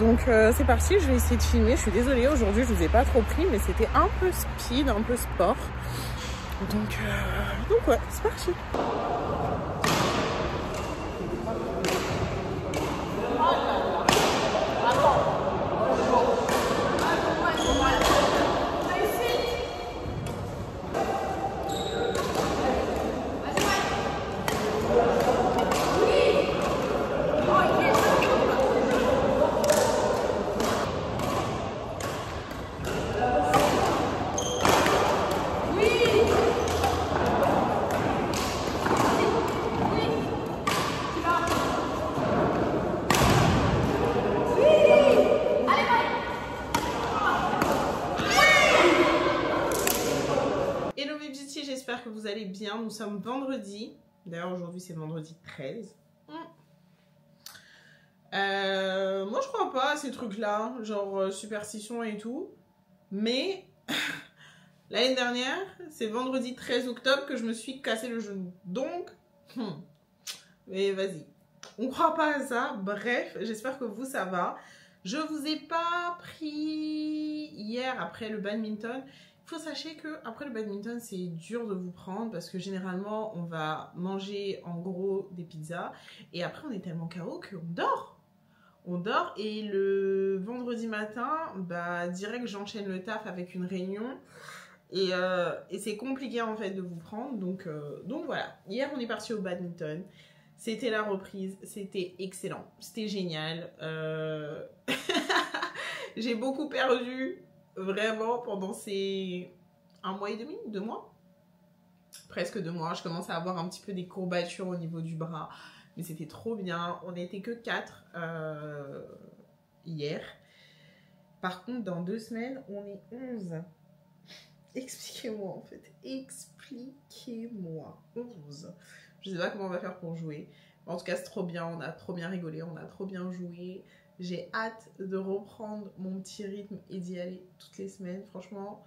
Donc c'est parti, je vais essayer de filmer. Je suis désolée, aujourd'hui je vous ai pas trop pris, mais c'était un peu speed, un peu sport. Donc ouais, c'est parti. J'espère que vous allez bien. Nous sommes vendredi. D'ailleurs, aujourd'hui, c'est vendredi 13. Moi, je crois pas à ces trucs-là, genre superstition et tout. Mais l'année dernière, c'est vendredi 13 octobre que je me suis cassé le genou. Donc, mais vas-y. On croit pas à ça. Bref, j'espère que vous, ça va. Je vous ai pas pris hier après le badminton. Il faut sachez que après le badminton, c'est dur de vous prendre parce que généralement, on va manger en gros des pizzas et après, on est tellement KO qu'on dort. On dort et le vendredi matin, bah direct, j'enchaîne le taf avec une réunion et c'est compliqué en fait de vous prendre. Donc voilà, hier, on est parti au badminton. C'était la reprise, c'était excellent, c'était génial. J'ai beaucoup perdu. Vraiment, pendant ces 1 mois et demi, 2 mois, presque 2 mois, je commence à avoir un petit peu des courbatures au niveau du bras, mais c'était trop bien. On n'était que 4 hier. Par contre, dans 2 semaines, on est 11. Expliquez-moi en fait, expliquez-moi. 11. Je sais pas comment on va faire pour jouer. En tout cas, c'est trop bien, on a trop bien rigolé, on a trop bien joué. J'ai hâte de reprendre mon petit rythme et d'y aller toutes les semaines. Franchement,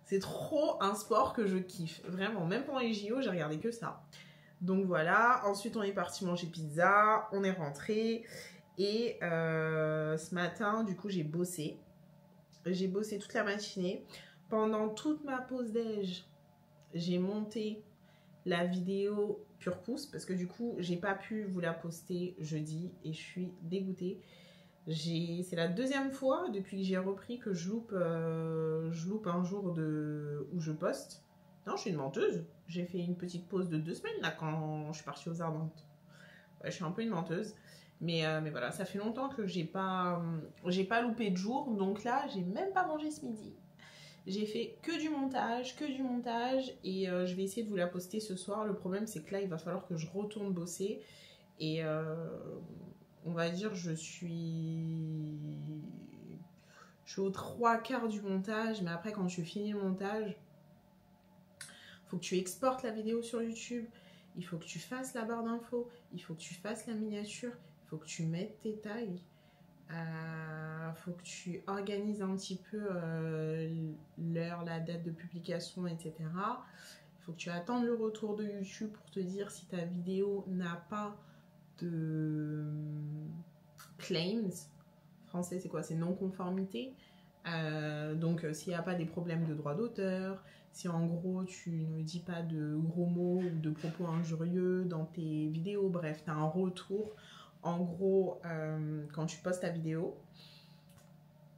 c'est trop un sport que je kiffe. Vraiment, même pendant les JO, j'ai regardé que ça. Donc voilà, ensuite on est parti manger pizza, on est rentré. Et ce matin, du coup, j'ai bossé. J'ai bossé toute la matinée. Pendant toute ma pause déj, j'ai monté la vidéo Pure Pouce parce que du coup, j'ai pas pu vous la poster jeudi et je suis dégoûtée. C'est la 2e fois depuis que j'ai repris que je loupe un jour où je poste. Non, je suis une menteuse. J'ai fait une petite pause de 2 semaines là quand je suis partie aux Ardentes. Ouais, je suis un peu une menteuse. Mais voilà, ça fait longtemps que j'ai pas loupé de jour. Donc là, j'ai même pas mangé ce midi. J'ai fait que du montage, et je vais essayer de vous la poster ce soir. Le problème c'est que là il va falloir que je retourne bosser et on va dire je suis aux 3/4 du montage, mais après quand tu finis le montage, faut que tu exportes la vidéo sur YouTube, il faut que tu fasses la barre d'infos, il faut que tu fasses la miniature, il faut que tu mettes tes tags. Faut que tu organises un petit peu l'heure, la date de publication, etc. Il faut que tu attendes le retour de YouTube pour te dire si ta vidéo n'a pas de claims. Français, c'est quoi? C'est non-conformité. Donc, s'il n'y a pas des problèmes de droit d'auteur, si en gros tu ne dis pas de gros mots ou de propos injurieux dans tes vidéos, bref, tu as un retour. En gros, quand tu postes ta vidéo,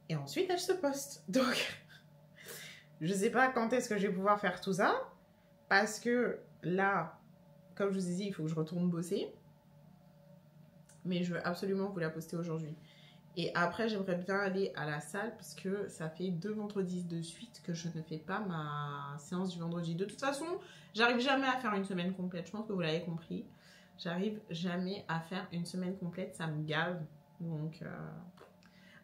et ensuite elle se poste. Donc, je sais pas quand est-ce que je vais pouvoir faire tout ça, parce que là, comme je vous ai dit, il faut que je retourne bosser. Mais je veux absolument vous la poster aujourd'hui. Et après, j'aimerais bien aller à la salle, parce que ça fait 2 vendredis de suite que je ne fais pas ma séance du vendredi. De toute façon, j'arrive jamais à faire une semaine complète, je pense que vous l'avez compris. J'arrive jamais à faire une semaine complète, ça me gave. Donc,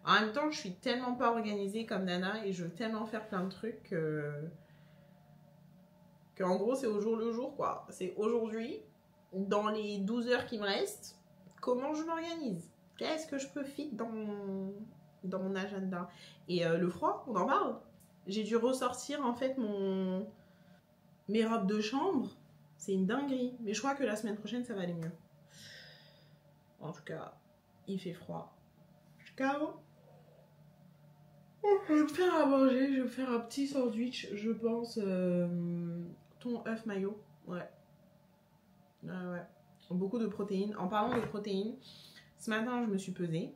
en même temps, je suis tellement pas organisée comme Nana et je veux tellement faire plein de trucs que en gros, c'est au jour le jour, quoi. C'est aujourd'hui, dans les 12 heures qui me restent, comment je m'organise? Qu'est-ce que je peux fit dans mon agenda? Et le froid, on en parle. J'ai dû ressortir, en fait, mes robes de chambre. C'est une dinguerie. Mais je crois que la semaine prochaine, ça va aller mieux. En tout cas, il fait froid. Je vais me faire à manger. Je vais me faire un petit sandwich. Je pense thon, œuf, mayo. Ouais. Ouais. Beaucoup de protéines. En parlant de protéines, ce matin, je me suis pesée.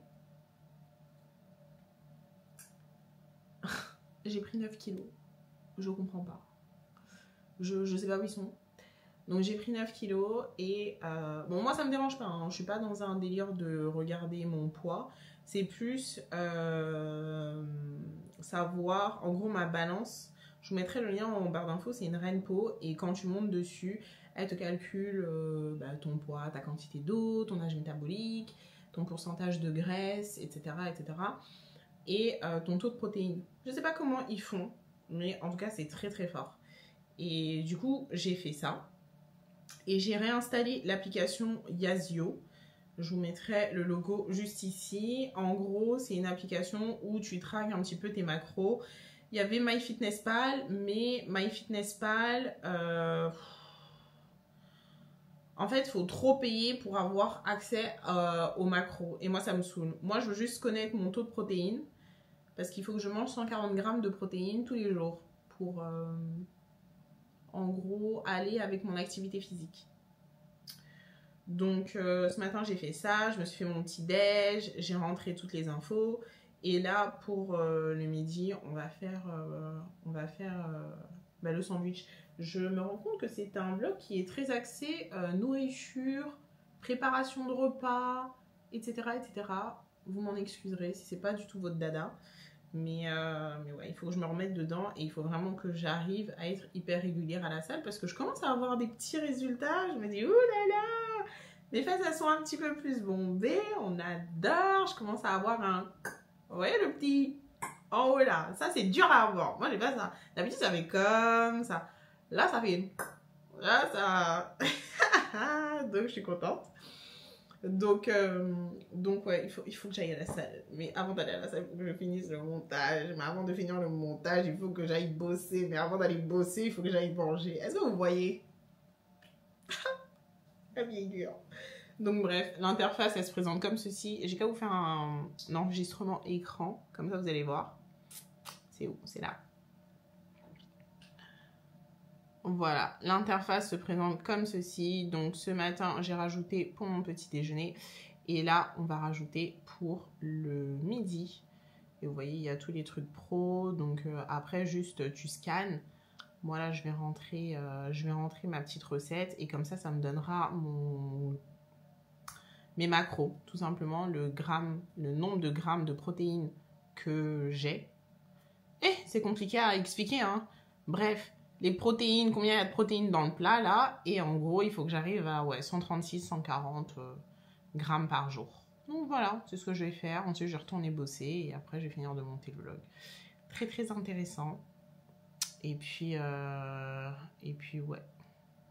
J'ai pris 9 kilos. Je comprends pas. Je sais pas où ils sont. Donc j'ai pris 9 kilos et bon, moi ça me dérange pas, hein. Je suis pas dans un délire de regarder mon poids, c'est plus savoir, en gros ma balance, je vous mettrai le lien en barre d'infos, c'est une Renpo et quand tu montes dessus, elle te calcule ton poids, ta quantité d'eau, ton âge métabolique, ton pourcentage de graisse, etc. et ton taux de protéines. Je sais pas comment ils font, mais en tout cas c'est très très fort. Et du coup j'ai fait ça. Et j'ai réinstallé l'application Yazio. Je vous mettrai le logo juste ici. En gros, c'est une application où tu traques un petit peu tes macros. Il y avait MyFitnessPal, mais MyFitnessPal, en fait, il faut trop payer pour avoir accès aux macros. Et moi, ça me saoule. Moi, je veux juste connaître mon taux de protéines. Parce qu'il faut que je mange 140 grammes de protéines tous les jours pour... en gros, aller avec mon activité physique. Donc, ce matin, j'ai fait ça. Je me suis fait mon petit déj. J'ai rentré toutes les infos. Et là, pour le midi, on va faire le sandwich. Je me rends compte que c'est un vlog qui est très axé nourriture, préparation de repas, etc. Vous m'en excuserez si c'est pas du tout votre dada. Mais ouais, il faut que je me remette dedans et il faut vraiment que j'arrive à être hyper régulière à la salle parce que je commence à avoir des petits résultats. Je me dis, ouh là là, mes fesses elles sont un petit peu plus bombées, on adore. Je commence à avoir un, vous voyez le petit, oh là, ça c'est dur à avoir. Moi j'ai pas ça. D'habitude ça fait comme ça. Là ça fait, là ça, donc je suis contente. Donc ouais, il faut que j'aille à la salle. Mais avant d'aller à la salle, il faut que je finisse le montage. Mais avant de finir le montage, il faut que j'aille bosser. Mais avant d'aller bosser, il faut que j'aille manger. Est-ce que vous voyez? La vieille dure. Donc bref, l'interface, elle se présente comme ceci. J'ai qu'à vous faire un enregistrement écran. Comme ça, vous allez voir. C'est où? C'est là. Voilà, l'interface se présente comme ceci. Donc ce matin, j'ai rajouté pour mon petit déjeuner. Et là, on va rajouter pour le midi. Et vous voyez, il y a tous les trucs pro. Donc après, juste tu scannes. Moi là, je vais rentrer ma petite recette. Et comme ça, ça me donnera mes macros. Tout simplement, le nombre de grammes de protéines que j'ai. C'est compliqué à expliquer, hein. Bref, les protéines, combien il y a de protéines dans le plat, là. Et en gros, il faut que j'arrive à 136, 140 grammes par jour. Donc voilà, c'est ce que je vais faire. Ensuite, je vais retourner bosser et après, je vais finir de monter le vlog. Très, très intéressant. Et puis ouais.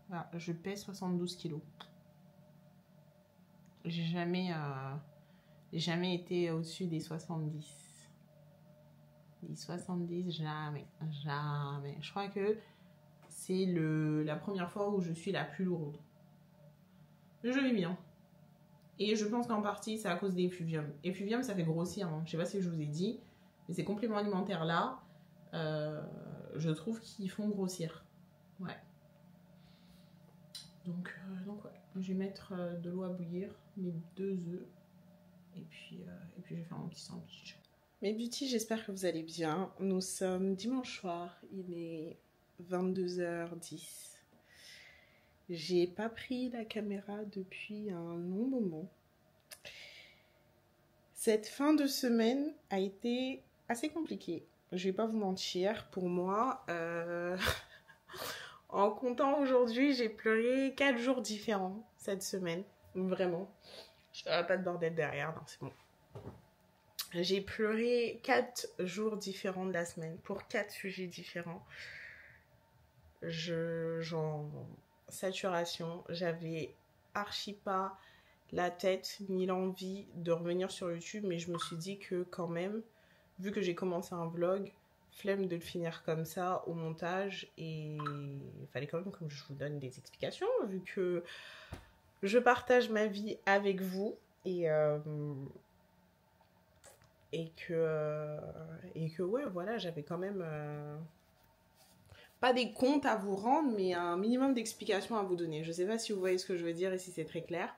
Voilà, je pèse 72 kilos. J'ai jamais été au-dessus des 70. Les 70, jamais. Jamais. Je crois que c'est la première fois où je suis la plus lourde. Je vais bien. Et je pense qu'en partie, c'est à cause des Effuvium. Effuvium, ça fait grossir. Hein. Je sais pas si je vous ai dit. Mais ces compléments alimentaires là, je trouve qu'ils font grossir. Ouais. Donc ouais. Je vais mettre de l'eau à bouillir, mes 2 œufs. Et puis je vais faire mon petit sandwich. Mes beauty, j'espère que vous allez bien. Nous sommes dimanche soir, il est 22h10. J'ai pas pris la caméra depuis un long moment. Cette fin de semaine a été assez compliquée. Je vais pas vous mentir, pour moi, en comptant aujourd'hui, j'ai pleuré 4 jours différents cette semaine. Vraiment. Je ferai pas de bordel derrière, non, c'est bon. J'ai pleuré 4 jours différents de la semaine pour 4 sujets différents. Genre saturation, j'avais archi pas la tête ni l'envie de revenir sur YouTube, mais je me suis dit que quand même, vu que j'ai commencé un vlog, flemme de le finir comme ça au montage, et il fallait quand même que je vous donne des explications vu que je partage ma vie avec vous et que ouais, voilà, j'avais quand même pas des comptes à vous rendre, mais un minimum d'explications à vous donner. Je sais pas si vous voyez ce que je veux dire et si c'est très clair.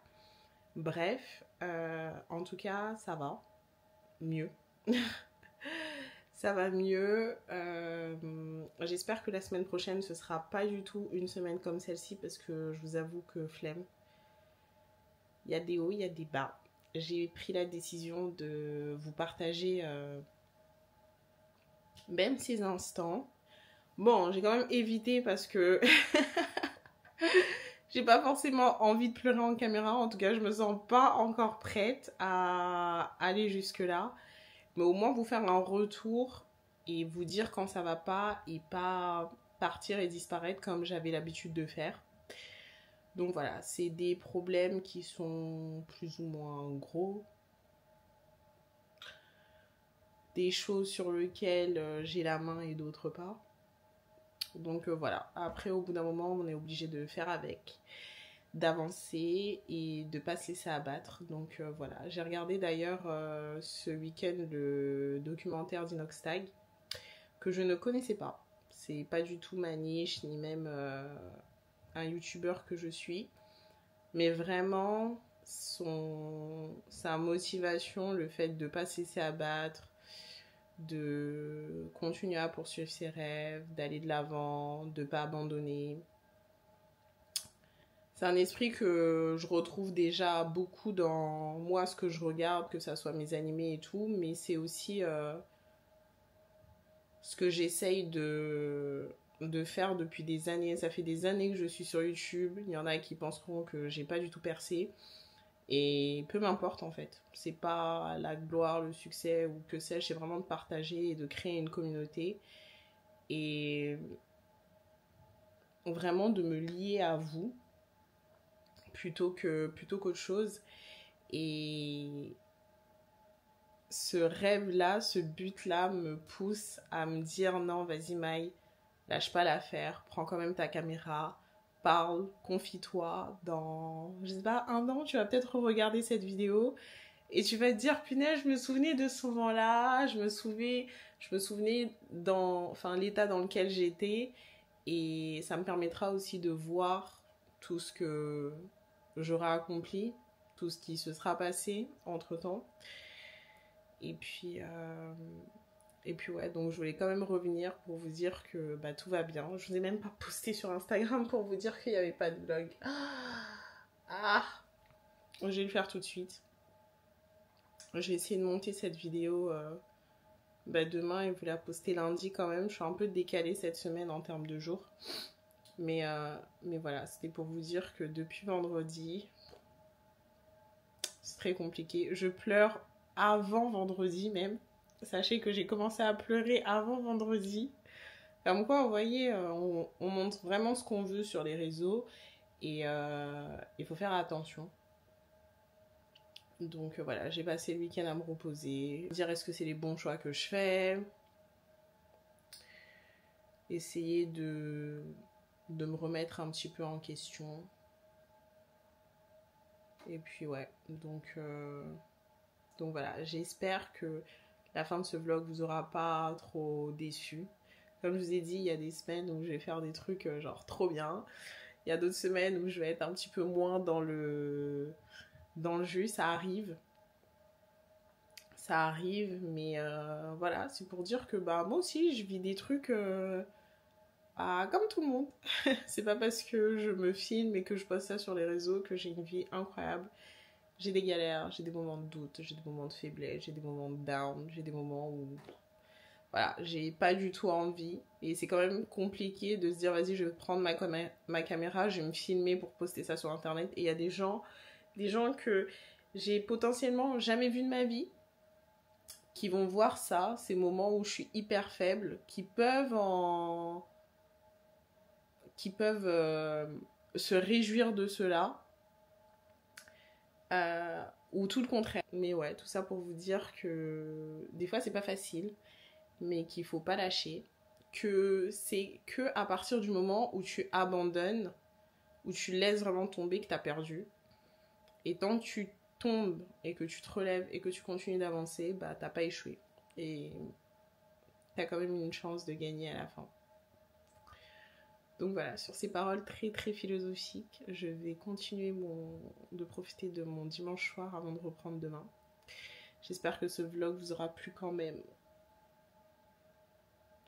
Bref, en tout cas, ça va mieux. Ça va mieux. J'espère que la semaine prochaine, ce sera pas du tout une semaine comme celle-ci, parce que je vous avoue que flemme. Il y a des hauts, il y a des bas. J'ai pris la décision de vous partager même ces instants. Bon, j'ai quand même évité parce que j'ai pas forcément envie de pleurer en caméra. En tout cas, je me sens pas encore prête à aller jusque-là. Mais au moins vous faire un retour et vous dire quand ça va pas et pas partir et disparaître comme j'avais l'habitude de faire. Donc voilà, c'est des problèmes qui sont plus ou moins gros. Des choses sur lesquelles j'ai la main et d'autres pas. Donc voilà, après au bout d'un moment, on est obligé de faire avec, d'avancer et de pas se laisser abattre. Donc voilà, j'ai regardé d'ailleurs ce week-end le documentaire d'Inoxtag que je ne connaissais pas. C'est pas du tout ma niche, ni même un youtubeur que je suis, mais vraiment sa motivation, le fait de pas se laisser abattre, de continuer à poursuivre ses rêves, d'aller de l'avant, de pas abandonner. C'est un esprit que je retrouve déjà beaucoup dans moi, ce que je regarde, que ça soit mes animés et tout, mais c'est aussi ce que j'essaye de faire depuis des années. Ça fait des années que je suis sur YouTube. Il y en a qui penseront que j'ai pas du tout percé. Et peu m'importe en fait. C'est pas la gloire, le succès ou que sais-je, c'est vraiment de partager et de créer une communauté. Et vraiment de me lier à vous plutôt qu'autre chose. Et ce rêve-là, ce but-là me pousse à me dire non, vas-y Maï, lâche pas l'affaire, prends quand même ta caméra, parle, confie-toi. Dans, je sais pas, 1 an, tu vas peut-être regarder cette vidéo et tu vas te dire, punaise, je me souvenais de ce moment-là, je me souvenais dans, enfin, l'état dans lequel j'étais, et ça me permettra aussi de voir tout ce que j'aurai accompli, tout ce qui se sera passé entre-temps. Et puis ouais, donc je voulais quand même revenir pour vous dire que bah, tout va bien. Je vous ai même pas posté sur Instagram pour vous dire qu'il n'y avait pas de vlog. Je vais le faire tout de suite. Je vais essayer de monter cette vidéo Bah, demain, il voulait la poster lundi quand même. Je suis un peu décalée cette semaine en termes de jours. Mais voilà, c'était pour vous dire que depuis vendredi, c'est très compliqué. Je pleure avant vendredi même. Sachez que j'ai commencé à pleurer avant vendredi. Comme quoi, vous voyez, on montre vraiment ce qu'on veut sur les réseaux. Et il faut faire attention. Donc voilà, j'ai passé le week-end à me reposer. Dire est-ce que c'est les bons choix que je fais. Essayer de me remettre un petit peu en question. Et puis ouais, donc voilà, j'espère que la fin de ce vlog vous aura pas trop déçu. Comme je vous ai dit, il y a des semaines où je vais faire des trucs genre trop bien. Il y a d'autres semaines où je vais être un petit peu moins dans le jus, ça arrive. Ça arrive, mais voilà, c'est pour dire que bah moi aussi je vis des trucs comme tout le monde. C'est pas parce que je me filme et que je poste ça sur les réseaux que j'ai une vie incroyable. J'ai des galères, j'ai des moments de doute, j'ai des moments de faiblesse, j'ai des moments de down, j'ai des moments où voilà, j'ai pas du tout envie. Et c'est quand même compliqué de se dire vas-y, je vais prendre ma caméra, je vais me filmer pour poster ça sur internet. Et il y a des gens que j'ai potentiellement jamais vus de ma vie qui vont voir ça, ces moments où je suis hyper faible, qui peuvent se réjouir de cela. Ou tout le contraire. Mais ouais, tout ça pour vous dire que des fois c'est pas facile, mais qu'il faut pas lâcher, que c'est que à partir du moment où tu abandonnes, où tu laisses vraiment tomber, que t'as perdu. Et tant que tu tombes et que tu te relèves et que tu continues d'avancer, bah t'as pas échoué. Et t'as quand même une chance de gagner à la fin. Donc voilà, sur ces paroles très très philosophiques, je vais continuer de profiter de mon dimanche soir avant de reprendre demain. J'espère que ce vlog vous aura plu quand même.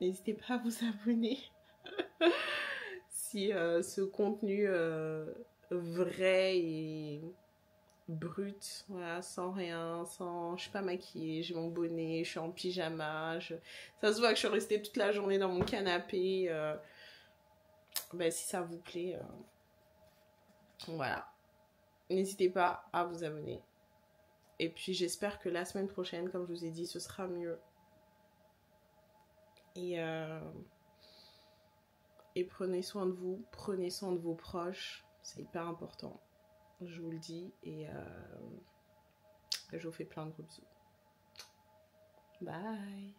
N'hésitez pas à vous abonner si ce contenu vrai et brut, voilà, sans rien, je suis pas maquillée, j'ai mon bonnet, je suis en pyjama, ça se voit que je suis restée toute la journée dans mon canapé. Ben, si ça vous plaît, voilà, n'hésitez pas à vous abonner. Et puis j'espère que la semaine prochaine, comme je vous ai dit, ce sera mieux. Et prenez soin de vous, prenez soin de vos proches, c'est hyper important, je vous le dis. Et je vous fais plein de gros bisous. Bye.